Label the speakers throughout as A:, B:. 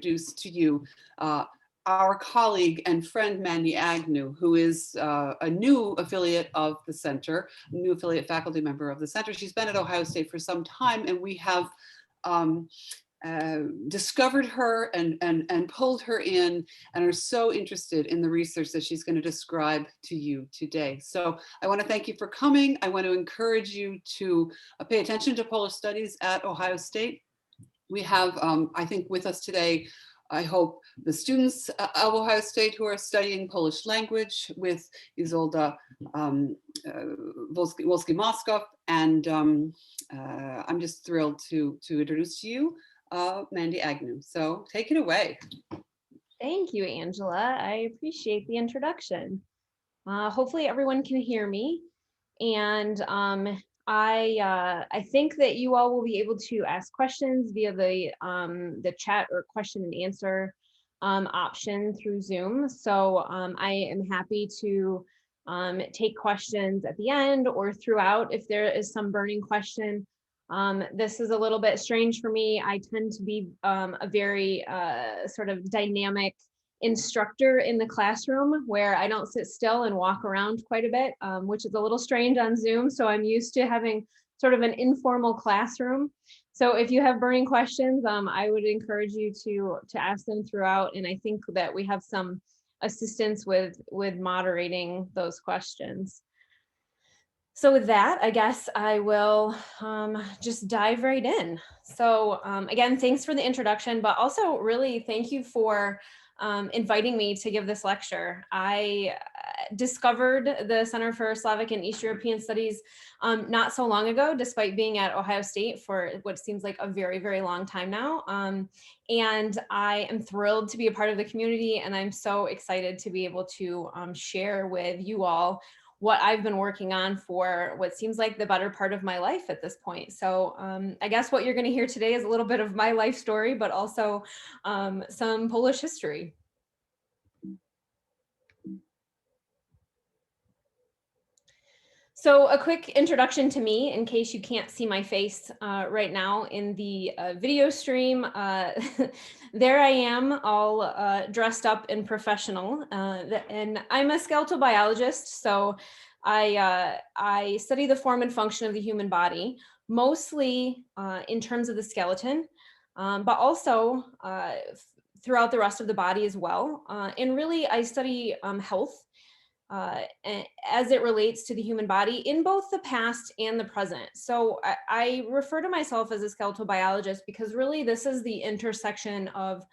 A: introduce to you our colleague and friend, Mandy Agnew, who is a new affiliate of the center, a new affiliate faculty member of the center. She's been at Ohio State for some time, and we have discovered her and pulled her in and are so interested in the research that she's going to describe to you today. So I want to thank you for coming. I want to encourage you to pay attention to Polish studies at Ohio State. We have, I think, with us today, I hope, the students of Ohio State who are studying Polish language with Izolda Wolski-Moskow, and I'm just thrilled to introduce to you Mandy Agnew. So take it away.
B: Thank you, Angela. I appreciate the introduction. Hopefully everyone can hear me. And I think that you all will be able to ask questions via the chat or question and answer option through Zoom. So I am happy to take questions at the end or throughout if there is some burning question. This is a little bit strange for me. I tend to be a very sort of dynamic instructor in the classroom where I don't sit still and walk around quite a bit, which is a little strange on Zoom. So I'm used to having sort of an informal classroom. So if you have burning questions, I would encourage you to ask them throughout. And I think that we have some assistance with moderating those questions. So with that, I guess I will just dive right in. So again, thanks for the introduction, but also really thank you for inviting me to give this lecture. I discovered the Center for Slavic and East European Studies not so long ago, despite being at Ohio State for what seems like a very, very long time now. And I am thrilled to be a part of the community, and I'm so excited to be able to share with you all what I've been working on for what seems like the better part of my life at this point. So I guess what you're going to hear today is a little bit of my life story, but also some Polish history. So a quick introduction to me, in case you can't see my face right now in the video stream. There I am, all dressed up and professional, and I'm a skeletal biologist. So I study the form and function of the human body, mostly in terms of the skeleton, but also throughout the rest of the body as well. And really, I study health as it relates to the human body in both the past and the present. So I refer to myself as a skeletal biologist because really this is the intersection of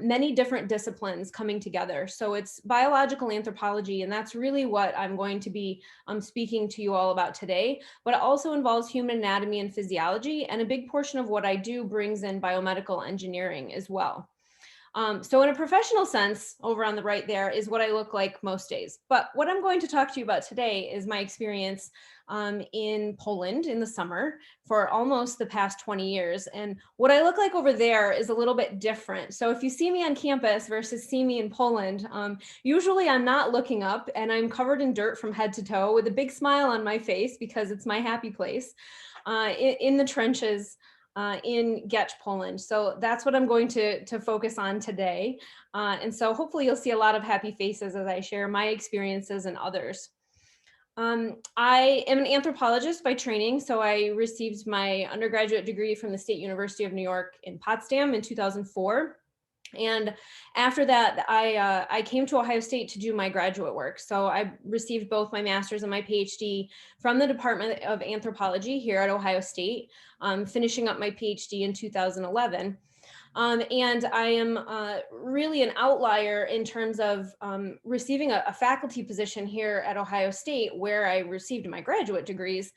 B: many different disciplines coming together. So it's biological anthropology, and that's really what I'm going to be speaking to you all about today, but it also involves human anatomy and physiology, and a big portion of what I do brings in biomedical engineering as well. So in a professional sense, over on the right there is what I look like most days. But what I'm going to talk to you about today is my experience in Poland in the summer for almost the past 20 years. And what I look like over there is a little bit different. So if you see me on campus versus see me in Poland, usually I'm not looking up and I'm covered in dirt from head to toe with a big smile on my face because it's my happy place in the trenches. In Giecz, Poland. So that's what I'm going to focus on today. And so hopefully you'll see a lot of happy faces as I share my experiences and others. I am an anthropologist by training. So I received my undergraduate degree from the State University of New York in Potsdam in 2004. And after that, I came to Ohio State to do my graduate work. So I received both my master's and my PhD from the Department of Anthropology here at Ohio State, finishing up my PhD in 2011. And I am really an outlier in terms of receiving a faculty position here at Ohio State, where I received my graduate degrees.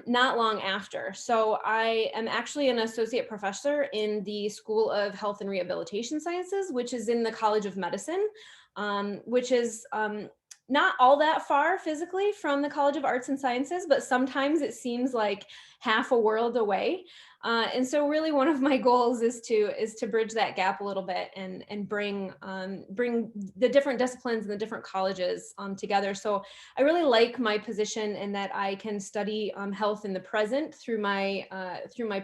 B: Not long after. So I am actually an associate professor in the School of Health and Rehabilitation Sciences, which is in the College of Medicine, which is not all that far physically from the College of Arts and Sciences, but sometimes it seems like half a world away. And so really one of my goals is to bridge that gap a little bit and bring the different disciplines and the different colleges together. So I really like my position in that I can study health in the present through my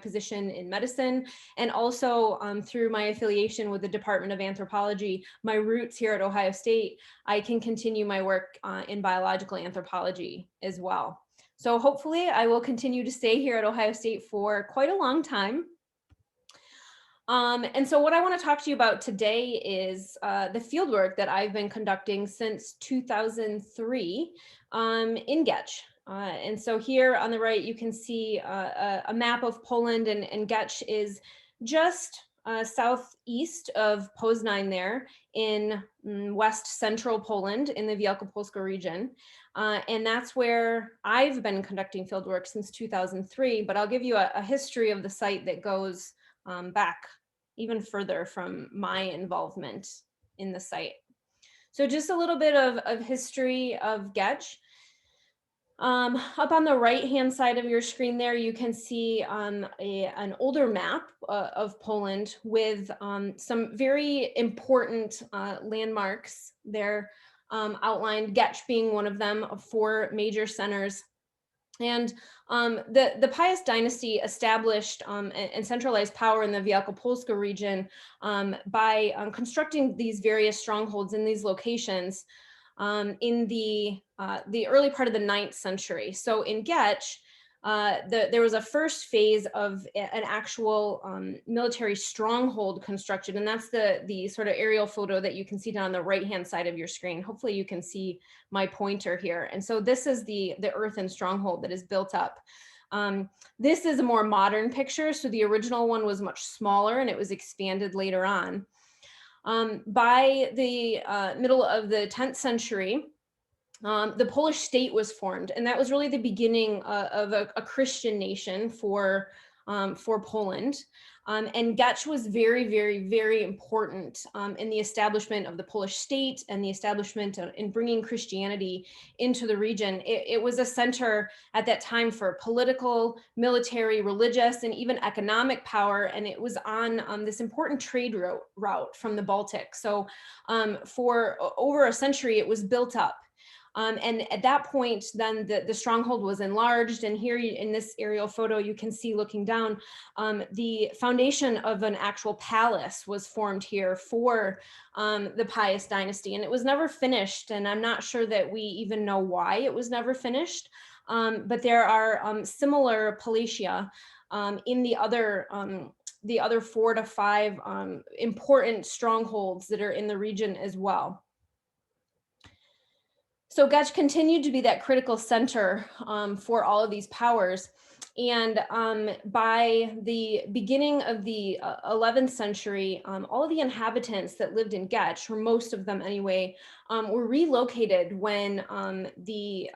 B: position in medicine, and also through my affiliation with the Department of Anthropology, my roots here at Ohio State, I can continue my work in biological anthropology as well. So hopefully I will continue to stay here at Ohio State for quite a long time. And so what I want to talk to you about today is the fieldwork that I've been conducting since 2003 in Giecz. And so here on the right, you can see a map of Poland, and Giecz is just southeast of Poznań there in west central Poland in the Wielkopolska region. And that's where I've been conducting fieldwork since 2003, but I'll give you a history of the site that goes back even further from my involvement in the site. So just a little bit of history of Giecz. Up on the right-hand side of your screen there, you can see an older map of Poland with some very important landmarks there outlined, Giecz being one of them, of 4 major centers. And the Piast dynasty established and centralized power in the Wielkopolska region by constructing these various strongholds in these locations in the early part of the 9th century. So in Giecz, there was a first phase of an actual military stronghold constructed, and that's the sort of aerial photo that you can see down on the right-hand side of your screen. Hopefully you can see my pointer here. And so this is the earthen stronghold that is built up. This is a more modern picture. So the original one was much smaller and it was expanded later on. By the middle of the 10th century, the Polish state was formed, and that was really the beginning of a Christian nation for Poland. And Giecz was very, very, very important in the establishment of the Polish state and the establishment in bringing Christianity into the region. It was a center at that time for political, military, religious, and even economic power, and it was on this important trade route from the Baltic. So for over a century, it was built up. And at that point, then the stronghold was enlarged. And here in this aerial photo, you can see looking down, the foundation of an actual palace was formed here for the Piast dynasty. And it was never finished. And I'm not sure that we even know why it was never finished. But there are similar palatia in the other 4 to 5 important strongholds that are in the region as well. So Giecz continued to be that critical center for all of these powers. And by the beginning of the 11th century, all of the inhabitants that lived in Giecz, or most of them anyway, were relocated when the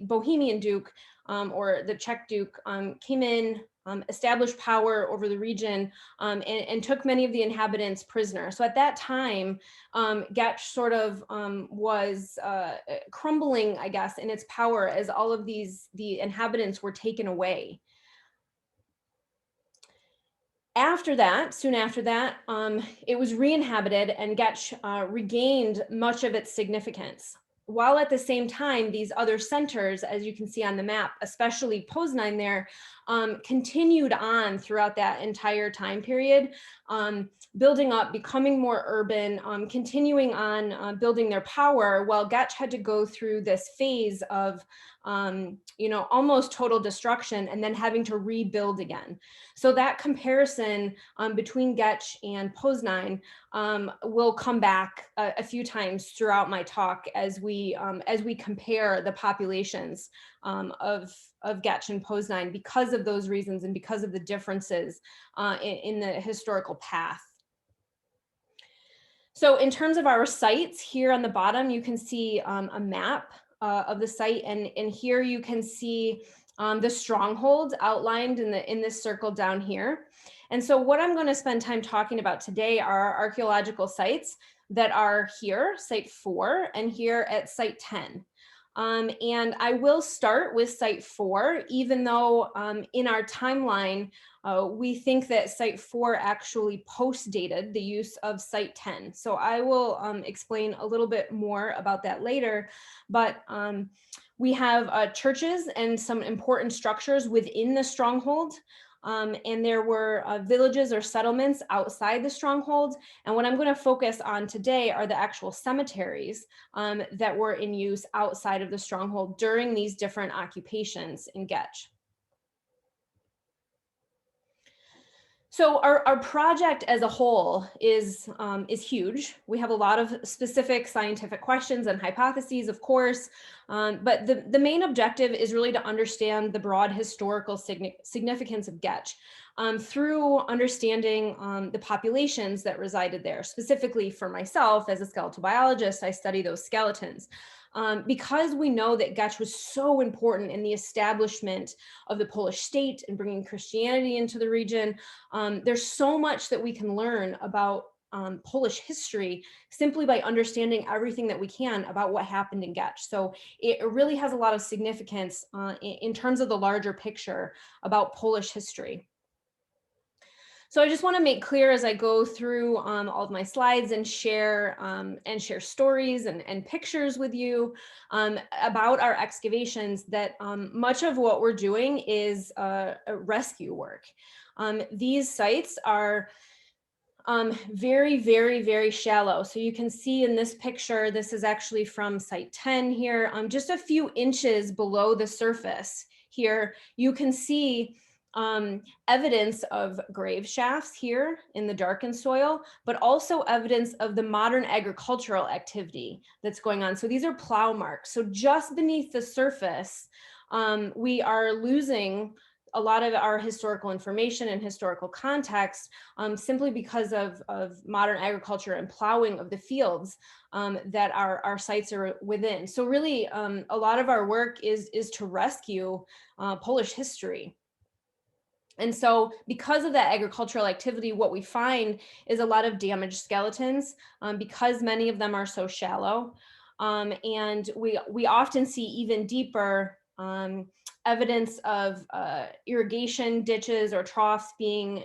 B: Bohemian Duke or the Czech Duke came in, established power over the region, and took many of the inhabitants prisoner. So at that time, Giecz sort of was crumbling, I guess, in its power as all of the inhabitants were taken away. After that, soon after that, it was re-inhabited, and Giecz regained much of its significance. While at the same time, these other centers, as you can see on the map, especially Poznań there, continued on throughout that entire time period, building up, becoming more urban, continuing on building their power, while Giecz had to go through this phase of almost total destruction and then having to rebuild again. So that comparison between Giecz and Poznań will come back a few times throughout my talk as we compare the populations of Giecz and Poznań because of those reasons and because of the differences in the historical path. So in terms of our sites, here on the bottom, you can see a map of the site, and here you can see the strongholds outlined in this circle down here. And so what I'm going to spend time talking about today are archaeological sites that are here, site 4, and here at site 10. And I will start with site 4, even though in our timeline, we think that site 4 actually post-dated the use of site 10. So I will explain a little bit more about that later, but we have churches and some important structures within the stronghold. And there were villages or settlements outside the strongholds. And what I'm going to focus on today are the actual cemeteries that were in use outside of the stronghold during these different occupations in Giecz. So our project as a whole is huge. We have a lot of specific scientific questions and hypotheses, of course, but the main objective is really to understand the broad historical significance of Giecz through understanding the populations that resided there. Specifically for myself as a skeletal biologist, I study those skeletons. Because we know that Giecz was so important in the establishment of the Polish state and bringing Christianity into the region, there's so much that we can learn about Polish history simply by understanding everything that we can about what happened in Giecz. So it really has a lot of significance in terms of the larger picture about Polish history. So I just want to make clear as I go through all of my slides and share stories and pictures with you about our excavations that much of what we're doing is rescue work. These sites are very, very, very shallow. So you can see in this picture, this is actually from site 10 here, just a few inches below the surface here, you can see evidence of grave shafts here in the darkened soil, but also evidence of the modern agricultural activity that's going on. So these are plow marks. So just beneath the surface, we are losing a lot of our historical information and historical context simply because of modern agriculture and plowing of the fields that our sites are within. So really, a lot of our work is to rescue Polish history. And so because of that agricultural activity, what we find is a lot of damaged skeletons because many of them are so shallow. And we often see even deeper evidence of irrigation ditches or troughs being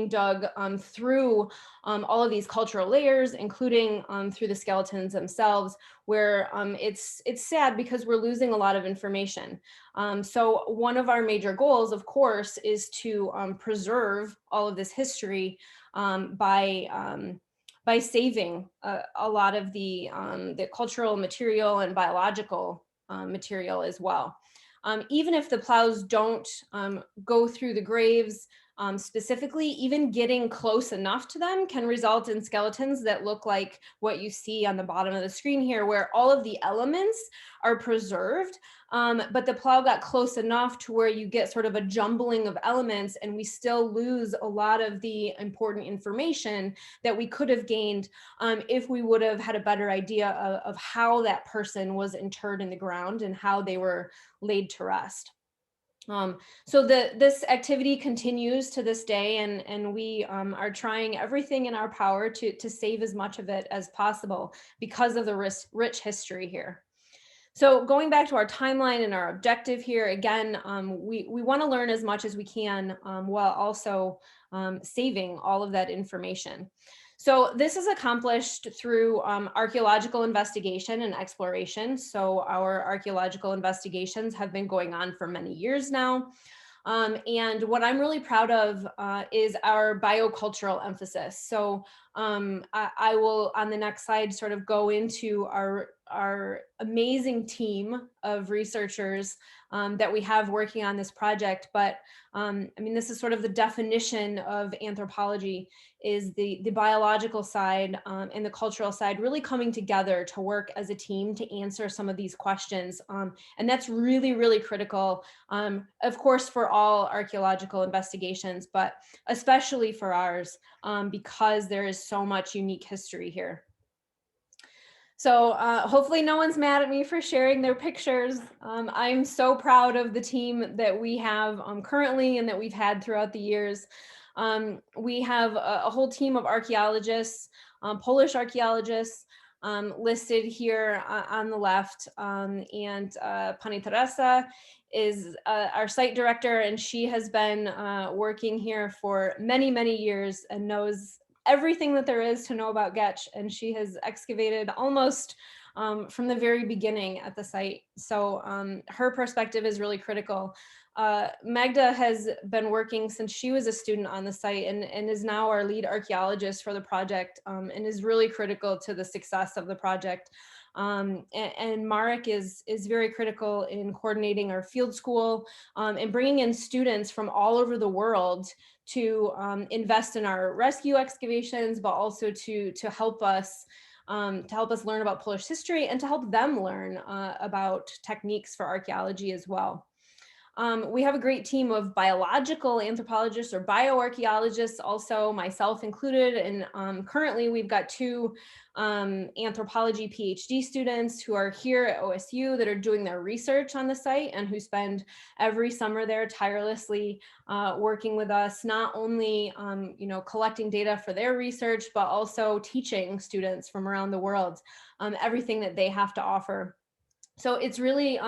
B: dug through all of these cultural layers, including through the skeletons themselves, where it's sad because we're losing a lot of information. So one of our major goals, of course, is to preserve all of this history by saving a lot of the cultural material and biological material as well. Even if the plows don't go through the graves specifically, even getting close enough to them can result in skeletons that look like what you see on the bottom of the screen here, where all of the elements are preserved, but the plow got close enough to where you get sort of a jumbling of elements, and we still lose a lot of the important information that we could have gained if we would have had a better idea of how that person was interred in the ground and how they were laid to rest. So this activity continues to this day, and we are trying everything in our power to save as much of it as possible because of the rich history here. So going back to our timeline and our objective here, again, we want to learn as much as we can while also saving all of that information. So this is accomplished through archaeological investigation and exploration. So our archaeological investigations have been going on for many years now. And what I'm really proud of is our biocultural emphasis. So I will, on the next slide, sort of go into our amazing team of researchers that we have working on this project. But I mean, this is sort of the definition of anthropology, is the biological side and the cultural side really coming together to work as a team to answer some of these questions. And that's really, really critical, of course, for all archaeological investigations, but especially for ours, because there is so much unique history here. So hopefully no one's mad at me for sharing their pictures. I'm so proud of the team that we have currently and that we've had throughout the years. We have a whole team of archaeologists, Polish archaeologists, listed here on the left. And Pani Teresa is our site director, and she has been working here for many, many years and knows everything that there is to know about Giecz, and she has excavated almost from the very beginning at the site. So her perspective is really critical. Magda has been working since she was a student on the site, and is now our lead archaeologist for the project, and is really critical to the success of the project. And Marek is very critical in coordinating our field school, and bringing in students from all over the world to invest in our rescue excavations, but also to help us learn about Polish history, and to help them learn about techniques for archaeology as well. We have a great team of biological anthropologists or bioarchaeologists, also myself included. And currently we've got two anthropology PhD students who are here at OSU that are doing their research on the site, and who spend every summer there tirelessly working with us, not only collecting data for their research, but also teaching students from around the world everything that they have to offer. So it's really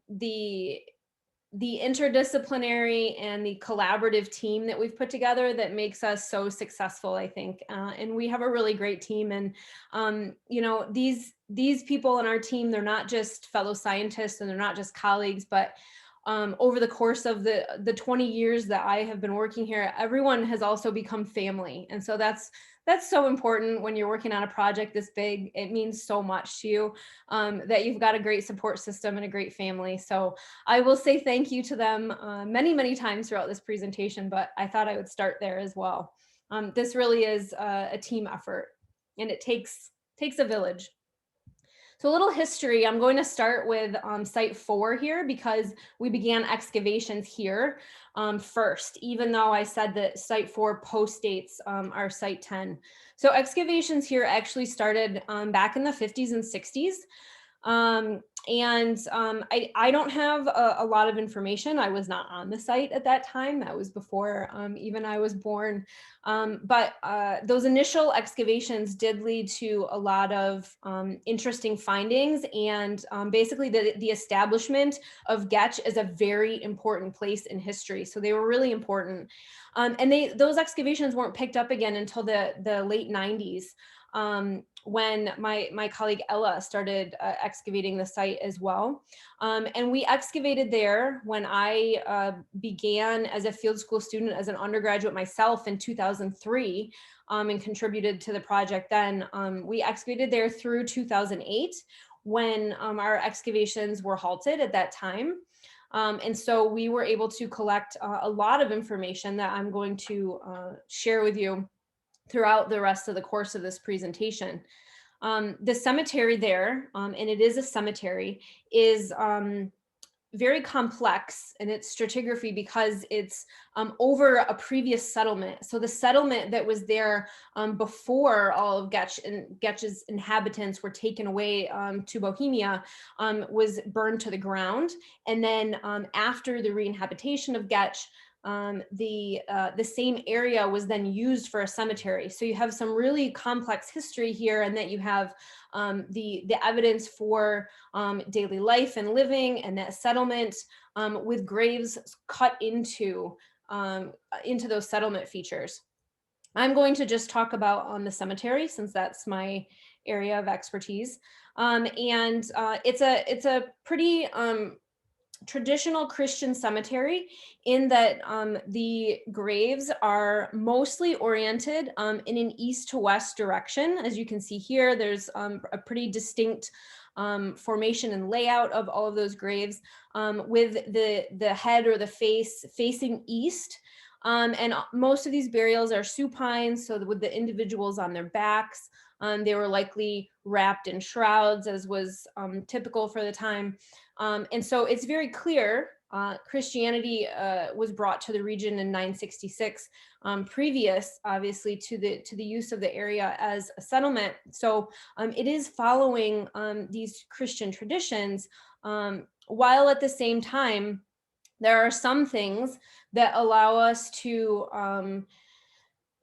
B: the interdisciplinary and the collaborative team that we've put together that makes us so successful, I think. And we have a really great team. And these people on our team, they're not just fellow scientists, and they're not just colleagues, but over the course of the 20 years that I have been working here, everyone has also become family. And so that's so important when you're working on a project this big. It means so much to you that you've got a great support system and a great family. So I will say thank you to them many, many times throughout this presentation, but I thought I would start there as well. This really is a team effort, and it takes a village. So a little history, I'm going to start with site 4 here, because we began excavations here first, even though I said that site 4 postdates our site 10. So excavations here actually started back in the 50s and 60s. I don't have a lot of information. I was not on the site at that time. That was before even I was born. But those initial excavations did lead to a lot of interesting findings, and basically the establishment of Giecz as a very important place in history. So they were really important. And those excavations weren't picked up again until the late 90s. When my colleague Ella started excavating the site as well. And we excavated there when I began as a field school student, as an undergraduate myself in 2003, and contributed to the project then. We excavated there through 2008, when our excavations were halted at that time. And so we were able to collect a lot of information that I'm going to share with you throughout the rest of the course of this presentation. The cemetery there, and it is a cemetery, is very complex in its stratigraphy, because it's over a previous settlement. So the settlement that was there before all of Giecz's inhabitants were taken away to Bohemia was burned to the ground. And then after the reinhabitation of Giecz, the same area was then used for a cemetery. So you have some really complex history here, and that you have the evidence for daily life and living, and that settlement with graves cut into those settlement features. I'm going to just talk about the cemetery, since that's my area of expertise. It's a pretty traditional Christian cemetery, in that the graves are mostly oriented in an east to west direction. As you can see here, there's a pretty distinct formation and layout of all of those graves, with the head or the face facing east. And most of these burials are supine, so with the individuals on their backs. They were likely wrapped in shrouds, as was typical for the time. And so it's very clear Christianity was brought to the region in 966, previous, obviously, to the use of the area as a settlement. So it is following these Christian traditions, while at the same time, there are some things that allow us to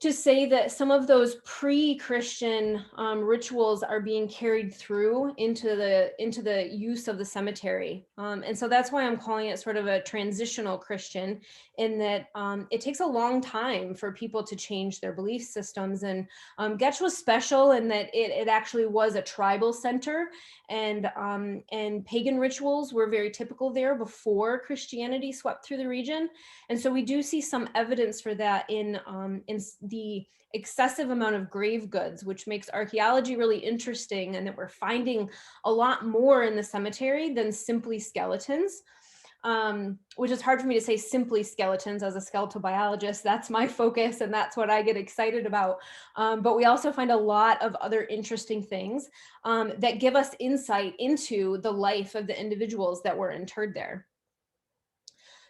B: to say that some of those pre-Christian rituals are being carried through into the use of the cemetery, and so that's why I'm calling it sort of a transitional Christian, in that it takes a long time for people to change their belief systems. And Giecz was special in that it actually was a tribal center, and pagan rituals were very typical there before Christianity swept through the region. And so we do see some evidence for that in the excessive amount of grave goods, which makes archaeology really interesting, and that we're finding a lot more in the cemetery than simply skeletons. Which is hard for me to say simply skeletons as a skeletal biologist. That's my focus, and that's what I get excited about. But we also find a lot of other interesting things that give us insight into the life of the individuals that were interred there.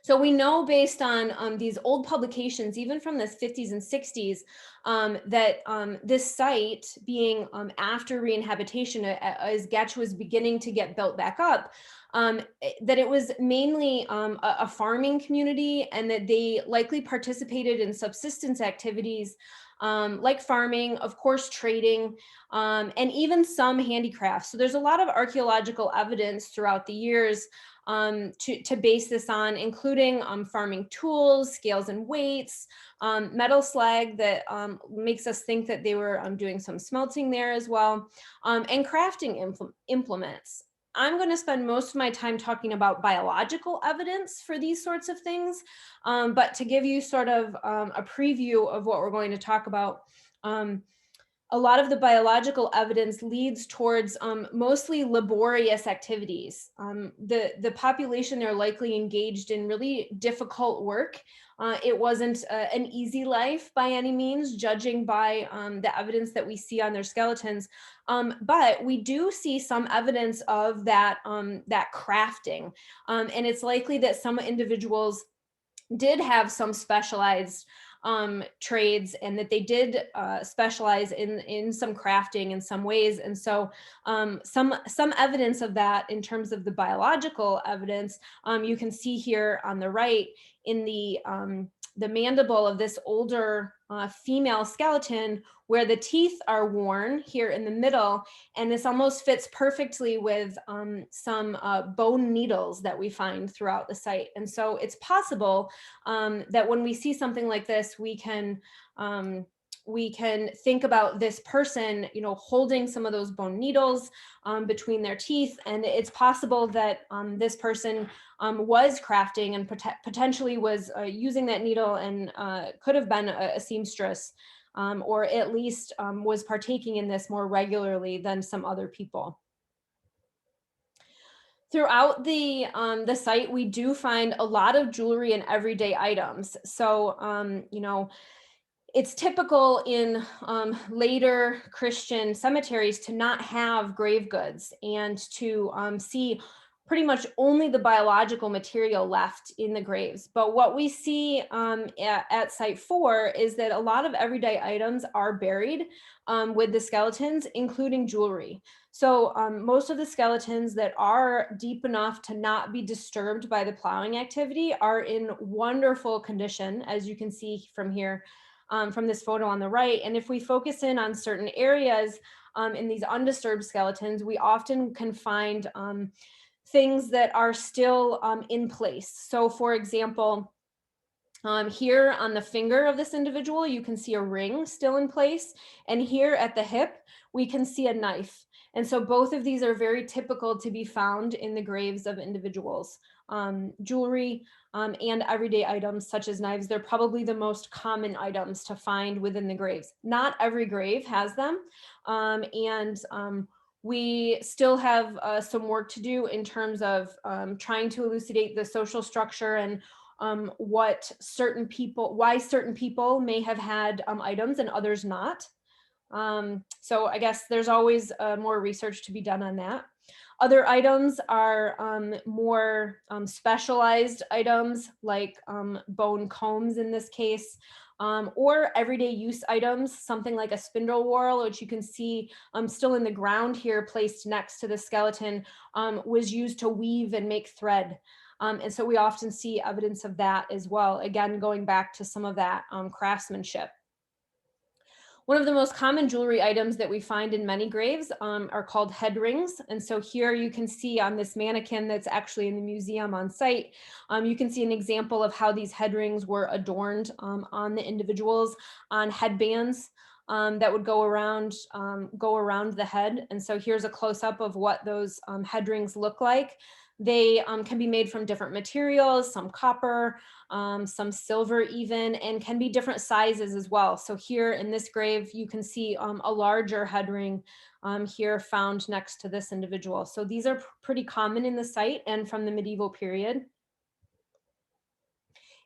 B: So we know, based on these old publications, even from the 50s and 60s, that this site, being after reinhabitation, as Giecz was beginning to get built back up, that it was mainly a farming community, and that they likely participated in subsistence activities like farming, of course, trading, and even some handicrafts. So there's a lot of archaeological evidence throughout the years to base this on, including farming tools, scales and weights, metal slag that makes us think that they were doing some smelting there as well, and crafting implements. I'm going to spend most of my time talking about biological evidence for these sorts of things, but to give you sort of a preview of what we're going to talk about, a lot of the biological evidence leads towards mostly laborious activities. The population there likely engaged in really difficult work. It wasn't an easy life by any means, judging by the evidence that we see on their skeletons. But we do see some evidence of that, that crafting. And it's likely that some individuals did have some specialized trades, and that they did specialize in some crafting in some ways. And so some evidence of that in terms of the biological evidence, you can see here on the right in the mandible of this older female skeleton, where the teeth are worn here in the middle. And this almost fits perfectly with some bone needles that we find throughout the site. And so it's possible that when we see something like this, we can think about this person, holding some of those bone needles between their teeth. And it's possible that this person was crafting and potentially was using that needle, and could have been a seamstress, or at least was partaking in this more regularly than some other people. Throughout the site, we do find a lot of jewelry and everyday items. So, it's typical in later Christian cemeteries to not have grave goods, and to see pretty much only the biological material left in the graves. But what we see at Site 4 is that a lot of everyday items are buried with the skeletons, including jewelry. So most of the skeletons that are deep enough to not be disturbed by the plowing activity are in wonderful condition, as you can see from here, from this photo on the right. And if we focus in on certain areas in these undisturbed skeletons, we often can find things that are still in place. So for example, here on the finger of this individual, you can see a ring still in place. And here at the hip, we can see a knife. And so both of these are very typical to be found in the graves of individuals. Jewelry and everyday items such as knives, they're probably the most common items to find within the graves. Not every grave has them. We still have some work to do in terms of trying to elucidate the social structure and why certain people may have had items and others not. So I guess there's always more research to be done on that. Other items are more specialized items, like bone combs in this case, or everyday use items, something like a spindle whorl, which you can see still in the ground here, placed next to the skeleton, was used to weave and make thread. And so we often see evidence of that as well, again, going back to some of that craftsmanship. One of the most common jewelry items that we find in many graves are called head rings. And so here you can see on this mannequin that's actually in the museum on site, you can see an example of how these head rings were adorned on the individuals on headbands that would go around the head. And so here's a close up of what those head rings look like. They can be made from different materials, some copper, some silver even, and can be different sizes as well. So here in this grave, you can see a larger head ring here found next to this individual. So these are pretty common in the site and from the medieval period.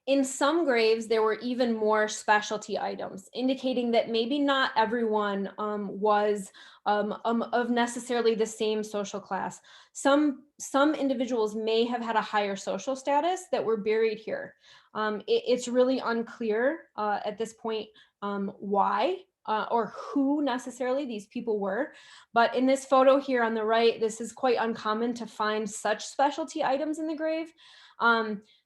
B: In some graves, there were even more specialty items, indicating that maybe not everyone was of necessarily the same social class. Some individuals may have had a higher social status that were buried here. It's really unclear at this point why or who necessarily these people were. But in this photo here on the right, this is quite uncommon to find such specialty items in the grave.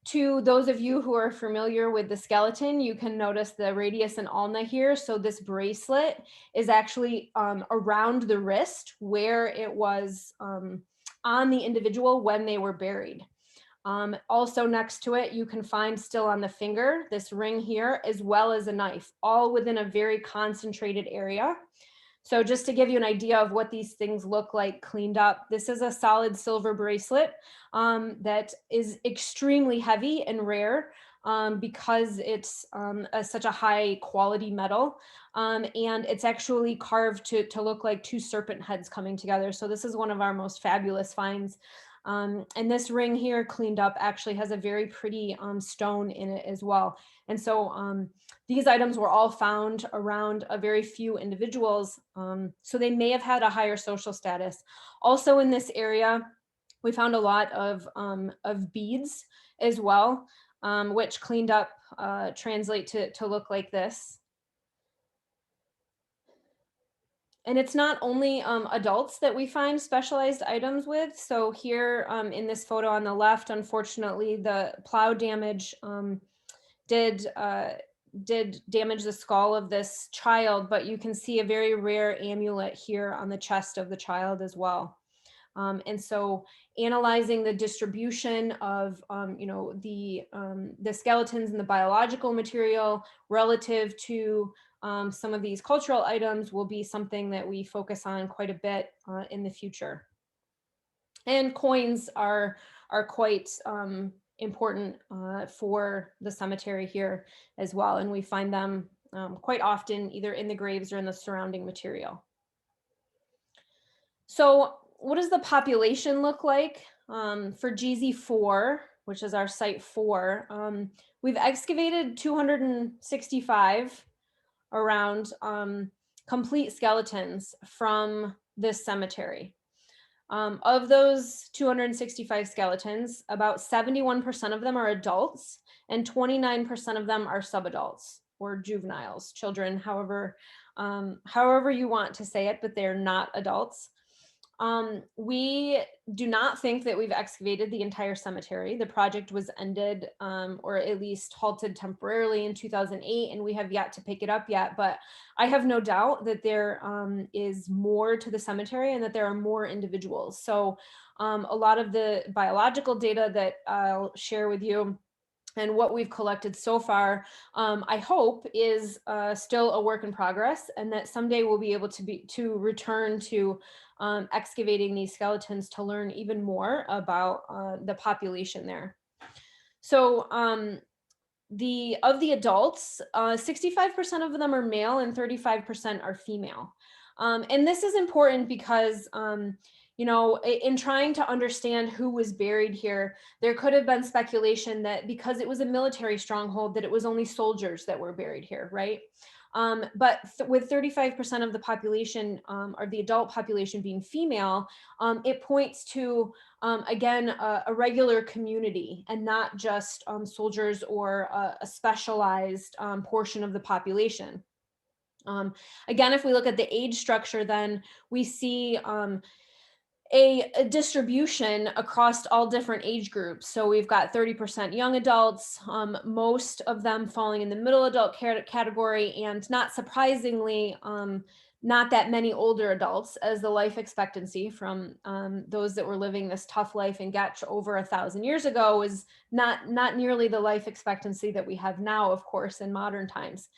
B: To those of you who are familiar with the skeleton, you can notice the radius and ulna here. So this bracelet is actually around the wrist where it was on the individual when they were buried. Also next to it, you can find still on the finger, this ring here, as well as a knife, all within a very concentrated area. So just to give you an idea of what these things look like cleaned up, this is a solid silver bracelet that is extremely heavy and rare because it's such a high quality metal. And it's actually carved to look like two serpent heads coming together. So this is one of our most fabulous finds. And this ring here cleaned up actually has a very pretty stone in it as well. And so these items were all found around a very few individuals. So they may have had a higher social status. Also in this area, we found a lot of beads as well, which cleaned up translate to look like this. And it's not only adults that we find specialized items with. So here in this photo on the left, unfortunately, the plow damage did damage the skull of this child, but you can see a very rare amulet here on the chest of the child as well. And so analyzing the distribution of the skeletons and the biological material relative to some of these cultural items will be something that we focus on quite a bit in the future. And coins are quite important for the cemetery here as well. And we find them quite often either in the graves or in the surrounding material. So what does the population look like? For GZ 4, which is our site 4, we've excavated 265 around complete skeletons from this cemetery. Of those 265 skeletons, about 71% of them are adults and 29% of them are subadults or juveniles, children, however you want to say it, but they're not adults. We do not think that we've excavated the entire cemetery. The project was ended or at least halted temporarily in 2008, and we have yet to pick it up yet. But I have no doubt that there is more to the cemetery and that there are more individuals. So a lot of the biological data that I'll share with you and what we've collected so far, I hope is still a work in progress, and that someday we'll be able to return to excavating these skeletons to learn even more about the population there. So of the adults, 65% of them are male and 35% are female. And this is important because in trying to understand who was buried here, there could have been speculation that because it was a military stronghold, that it was only soldiers that were buried here, right? But with 35% of the population or the adult population being female, it points to, again, a regular community and not just soldiers or a specialized portion of the population. Again, if we look at the age structure, then we see a distribution across all different age groups. So we've got 30% young adults, most of them falling in the middle adult category, and not surprisingly, not that many older adults, as the life expectancy from those that were living this tough life in Giecz over 1,000 years ago was not nearly the life expectancy that we have now, of course, in modern times.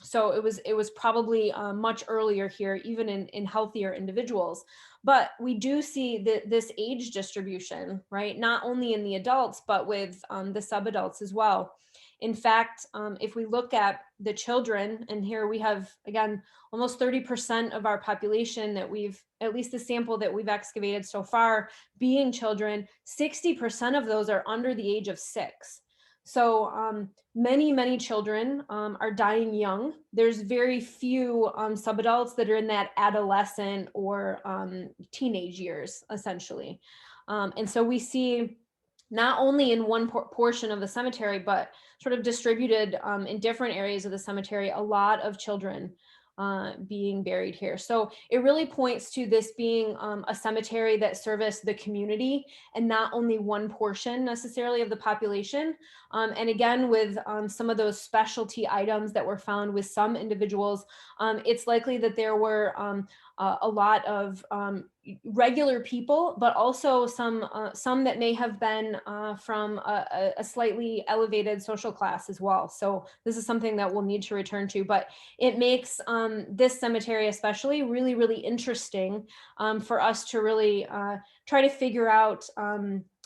B: So it was probably much earlier here, even in healthier individuals. But we do see this age distribution, right? Not only in the adults, but with the subadults as well. In fact, if we look at the children, and here we have, again, almost 30% of our population that we've, at least the sample that we've excavated so far, being children, 60% of those are under the age of 6. So many children are dying young. There's very few subadults that are in that adolescent or teenage years, essentially. And so we see not only in one portion of the cemetery, but sort of distributed in different areas of the cemetery, a lot of children being buried here. So it really points to this being a cemetery that serviced the community and not only one portion necessarily of the population. And again, with some of those specialty items that were found with some individuals, it's likely that there were a lot of regular people, but also some that may have been from a slightly elevated social class as well. So this is something that we'll need to return to, but it makes this cemetery especially really interesting for us to really try to figure out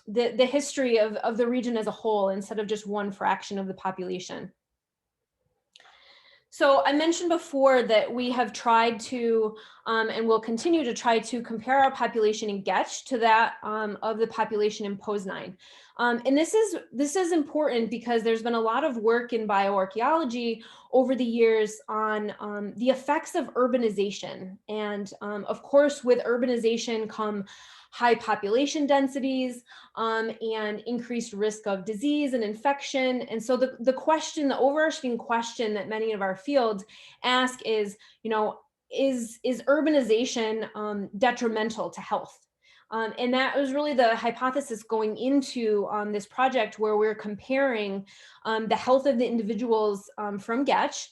B: the history of the region as a whole instead of just one fraction of the population. So I mentioned before that we have tried to, and will continue to try to compare our population in Giecz to that of the population in Poznań. And this is important because there's been a lot of work in bioarchaeology over the years on the effects of urbanization. And of course, with urbanization come high population densities and increased risk of disease and infection. And so the overarching question that many of our fields ask is, is urbanization detrimental to health? And that was really the hypothesis going into this project, where we're comparing the health of the individuals from Giecz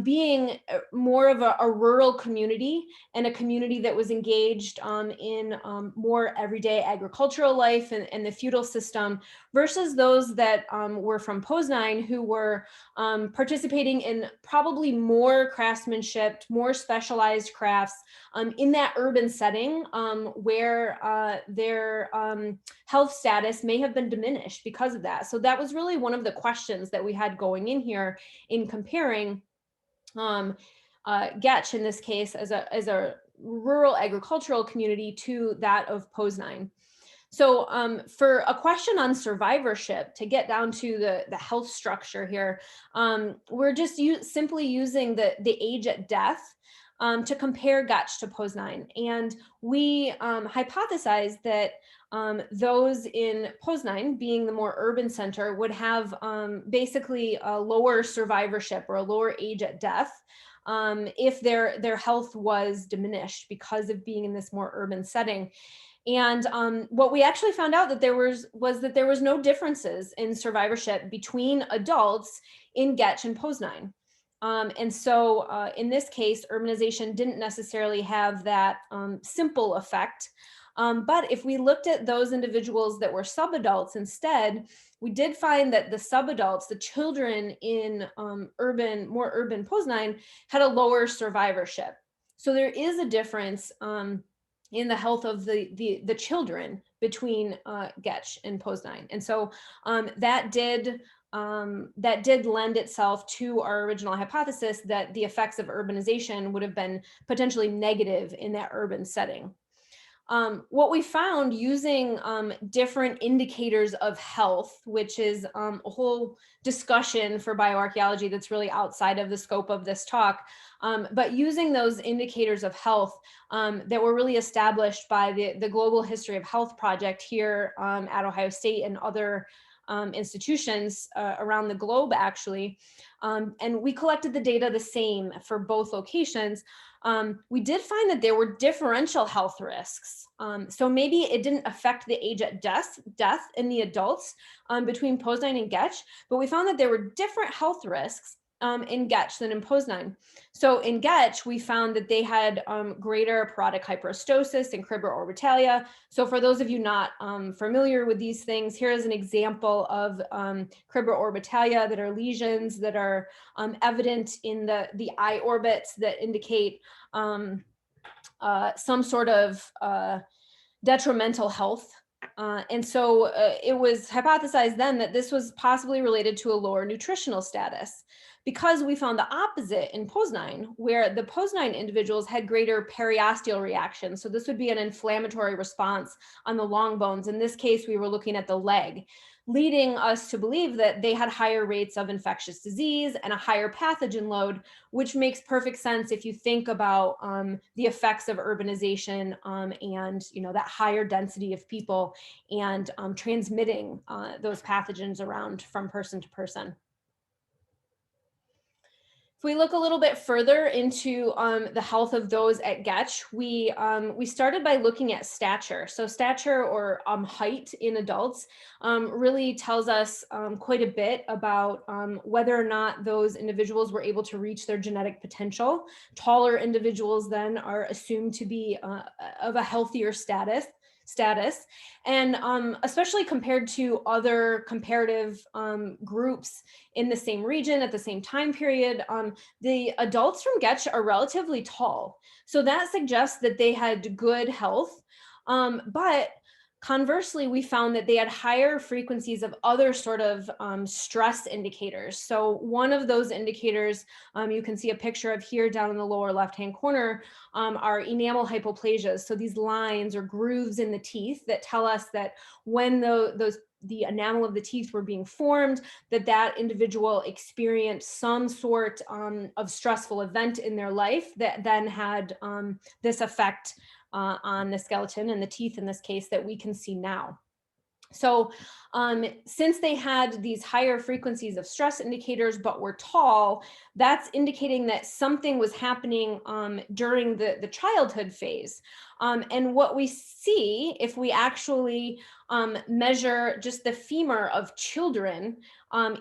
B: being more of a rural community and a community that was engaged in more everyday agricultural life and the feudal system, versus those that were from Poznań, who were participating in probably more craftsmanship, more specialized crafts in that urban setting where their health status may have been diminished because of that. So that was really one of the questions that we had going in here in comparing Giecz in this case as a rural agricultural community to that of Poznań. So for a question on survivorship, to get down to the health structure here, we're just simply using the age at death to compare Giecz to Poznań. And we hypothesized that those in Poznań, being the more urban center, would have basically a lower survivorship or a lower age at death if their health was diminished because of being in this more urban setting. And what we actually found out that was that there was no differences in survivorship between adults in Giecz and Poznań. And so in this case, urbanization didn't necessarily have that simple effect. But if we looked at those individuals that were subadults instead, we did find that the subadults, the children in more urban Poznań, had a lower survivorship. So there is a difference in the health of the children between Giecz and Poznań. And so that did lend itself to our original hypothesis that the effects of urbanization would have been potentially negative in that urban setting. What we found using different indicators of health, which is a whole discussion for bioarchaeology that's really outside of the scope of this talk, but using those indicators of health that were really established by the Global History of Health project here at Ohio State and other institutions around the globe, actually. And we collected the data the same for both locations. We did find that there were differential health risks. So maybe it didn't affect the age at death in the adults between Poznań and Giecz, but we found that there were different health risks in Giecz than in Poznań. So in Giecz, we found that they had greater parodic hyperostosis and cribroorbitallia. So for those of you not familiar with these things, here is an example of cribroorbitallia that are lesions that are evident in the eye orbits that indicate some sort of detrimental health. And so it was hypothesized then that this was possibly related to a lower nutritional status, because we found the opposite in Poznań, where the Poznań individuals had greater periosteal reaction. So this would be an inflammatory response on the long bones. In this case, we were looking at the leg, leading us to believe that they had higher rates of infectious disease and a higher pathogen load, which makes perfect sense if you think about the effects of urbanization and that higher density of people and transmitting those pathogens around from person to person. If we look a little bit further into the health of those at Giecz, we started by looking at stature. So stature, or height in adults, really tells us quite a bit about whether or not those individuals were able to reach their genetic potential. Taller individuals then are assumed to be of a healthier status, and especially compared to other comparative groups in the same region at the same time period, the adults from Giecz are relatively tall. So that suggests that they had good health, but conversely, we found that they had higher frequencies of other sort of stress indicators. So one of those indicators, you can see a picture of here down in the lower left-hand corner, are enamel hypoplasias. So these lines or grooves in the teeth that tell us that when the enamel of the teeth were being formed, that individual experienced some sort of stressful event in their life that then had this effect on the skeleton and the teeth in this case that we can see now. So since they had these higher frequencies of stress indicators but were tall, that's indicating that something was happening during the childhood phase. And what we see if we actually measure just the femur of children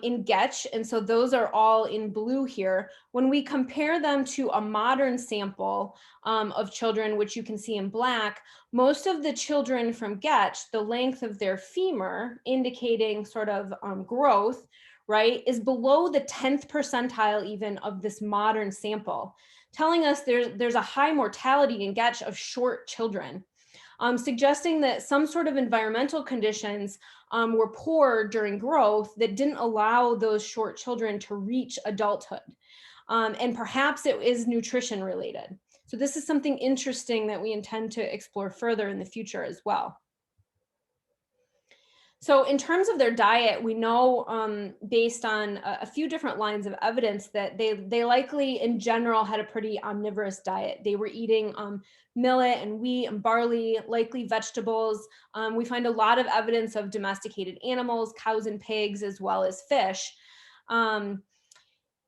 B: in Giecz, and so those are all in blue here, when we compare them to a modern sample of children, which you can see in black, most of the children from Giecz, the length of their femur, indicating sort of growth, right, is below the 10th percentile even of this modern sample, telling us there's a high mortality in Giecz of short children, suggesting that some sort of environmental conditions were poor during growth that didn't allow those short children to reach adulthood. And perhaps it is nutrition related. So this is something interesting that we intend to explore further in the future as well. So in terms of their diet, we know based on a few different lines of evidence that they likely in general had a pretty omnivorous diet. They were eating millet and wheat and barley, likely vegetables. We find a lot of evidence of domesticated animals, cows and pigs, as well as fish.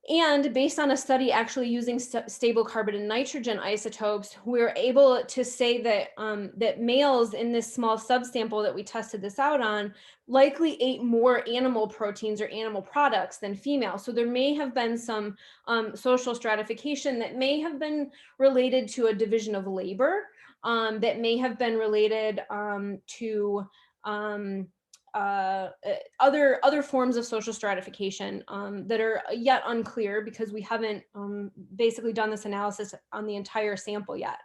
B: And based on a study actually using stable carbon and nitrogen isotopes, we were able to say that that males in this small subsample that we tested this out on likely ate more animal proteins or animal products than females. So there may have been some social stratification that may have been related to a division of labor, that may have been related to other forms of social stratification that are yet unclear because we haven't basically done this analysis on the entire sample yet.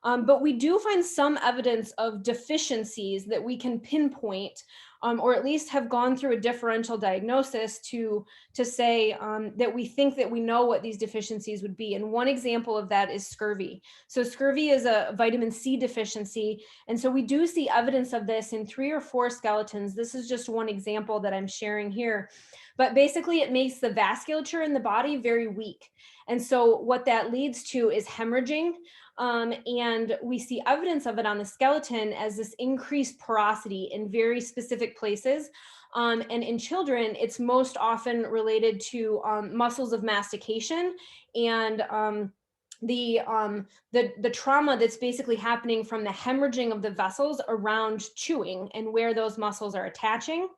B: But we do find some evidence of deficiencies that we can pinpoint, or at least have gone through a differential diagnosis to say that we think that we know what these deficiencies would be. And one example of that is scurvy. So scurvy is a vitamin C deficiency. And so we do see evidence of this in 3 or 4 skeletons. This is just one example that I'm sharing here. But basically it makes the vasculature in the body very weak. And so what that leads to is hemorrhaging. And we see evidence of it on the skeleton as this increased porosity in very specific places, And in children, it's most often related to muscles of mastication and the trauma that's basically happening from the hemorrhaging of the vessels around chewing and where those muscles are attaching,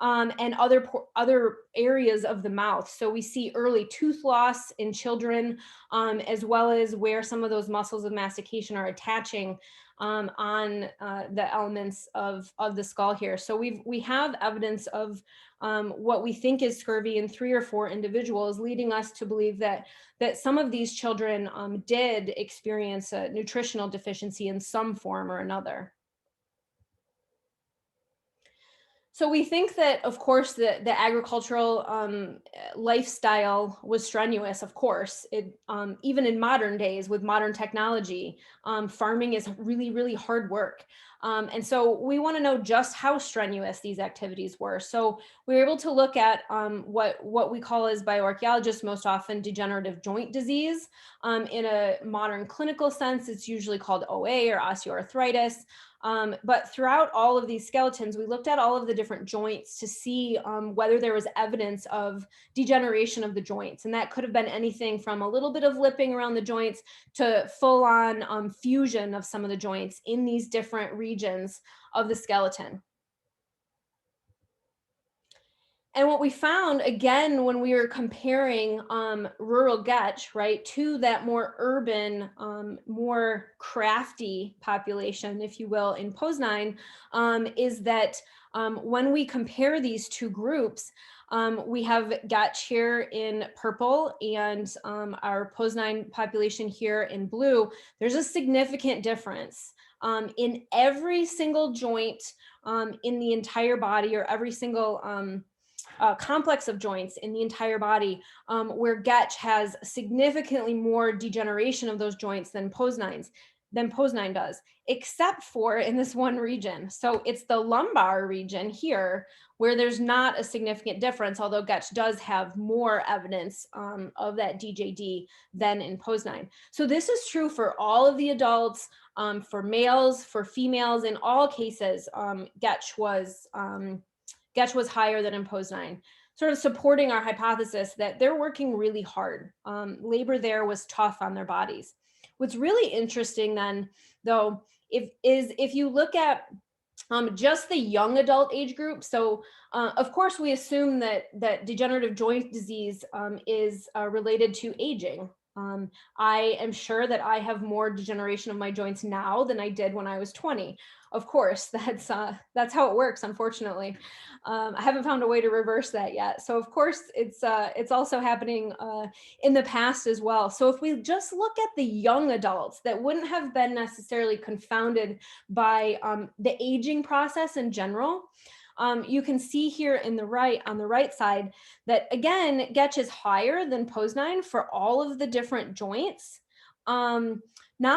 B: and other areas of the mouth. So we see early tooth loss in children, as well as where some of those muscles of mastication are attaching on the elements of the skull here. So we have evidence of what we think is scurvy in 3 or 4 individuals, leading us to believe that some of these children did experience a nutritional deficiency in some form or another. So we think that, of course, the agricultural lifestyle was strenuous. Of course, it even in modern days with modern technology, farming is really, really hard work. And so we want to know just how strenuous these activities were. So we were able to look at what we call as bioarchaeologists most often degenerative joint disease. In a modern clinical sense, it's usually called OA or osteoarthritis. But throughout all of these skeletons, we looked at all of the different joints to see whether there was evidence of degeneration of the joints. And that could have been anything from a little bit of lipping around the joints to full on fusion of some of the joints in these different regions of the skeleton. And what we found, again, when we were comparing rural Giecz, right, to that more urban, more crafty population, if you will, in Poznan, is that when we compare these two groups, we have Giecz here in purple and our Poznan population here in blue. There's a significant difference in every single joint in the entire body, or every single complex of joints in the entire body, where Giecz has significantly more degeneration of those joints than Poznan does, except for in this one region. So it's the lumbar region here where there's not a significant difference, although Giecz does have more evidence of that DJD than in Poznan. So this is true for all of the adults, for males, for females. In all cases, Giecz was higher than in Poznan, sort of supporting our hypothesis that they're working really hard. Labor there was tough on their bodies. What's really interesting then, though, if you look at just the young adult age group. So of course we assume that degenerative joint disease is related to aging. I am sure that I have more degeneration of my joints now than I did when I was 20. Of course, that's how it works, unfortunately. I haven't found a way to reverse that yet. So of course it's also happening in the past as well. So if we just look at the young adults that wouldn't have been necessarily confounded by the aging process in general, you can see here on the right side that again, Giecz is higher than Poznan for all of the different joints. Not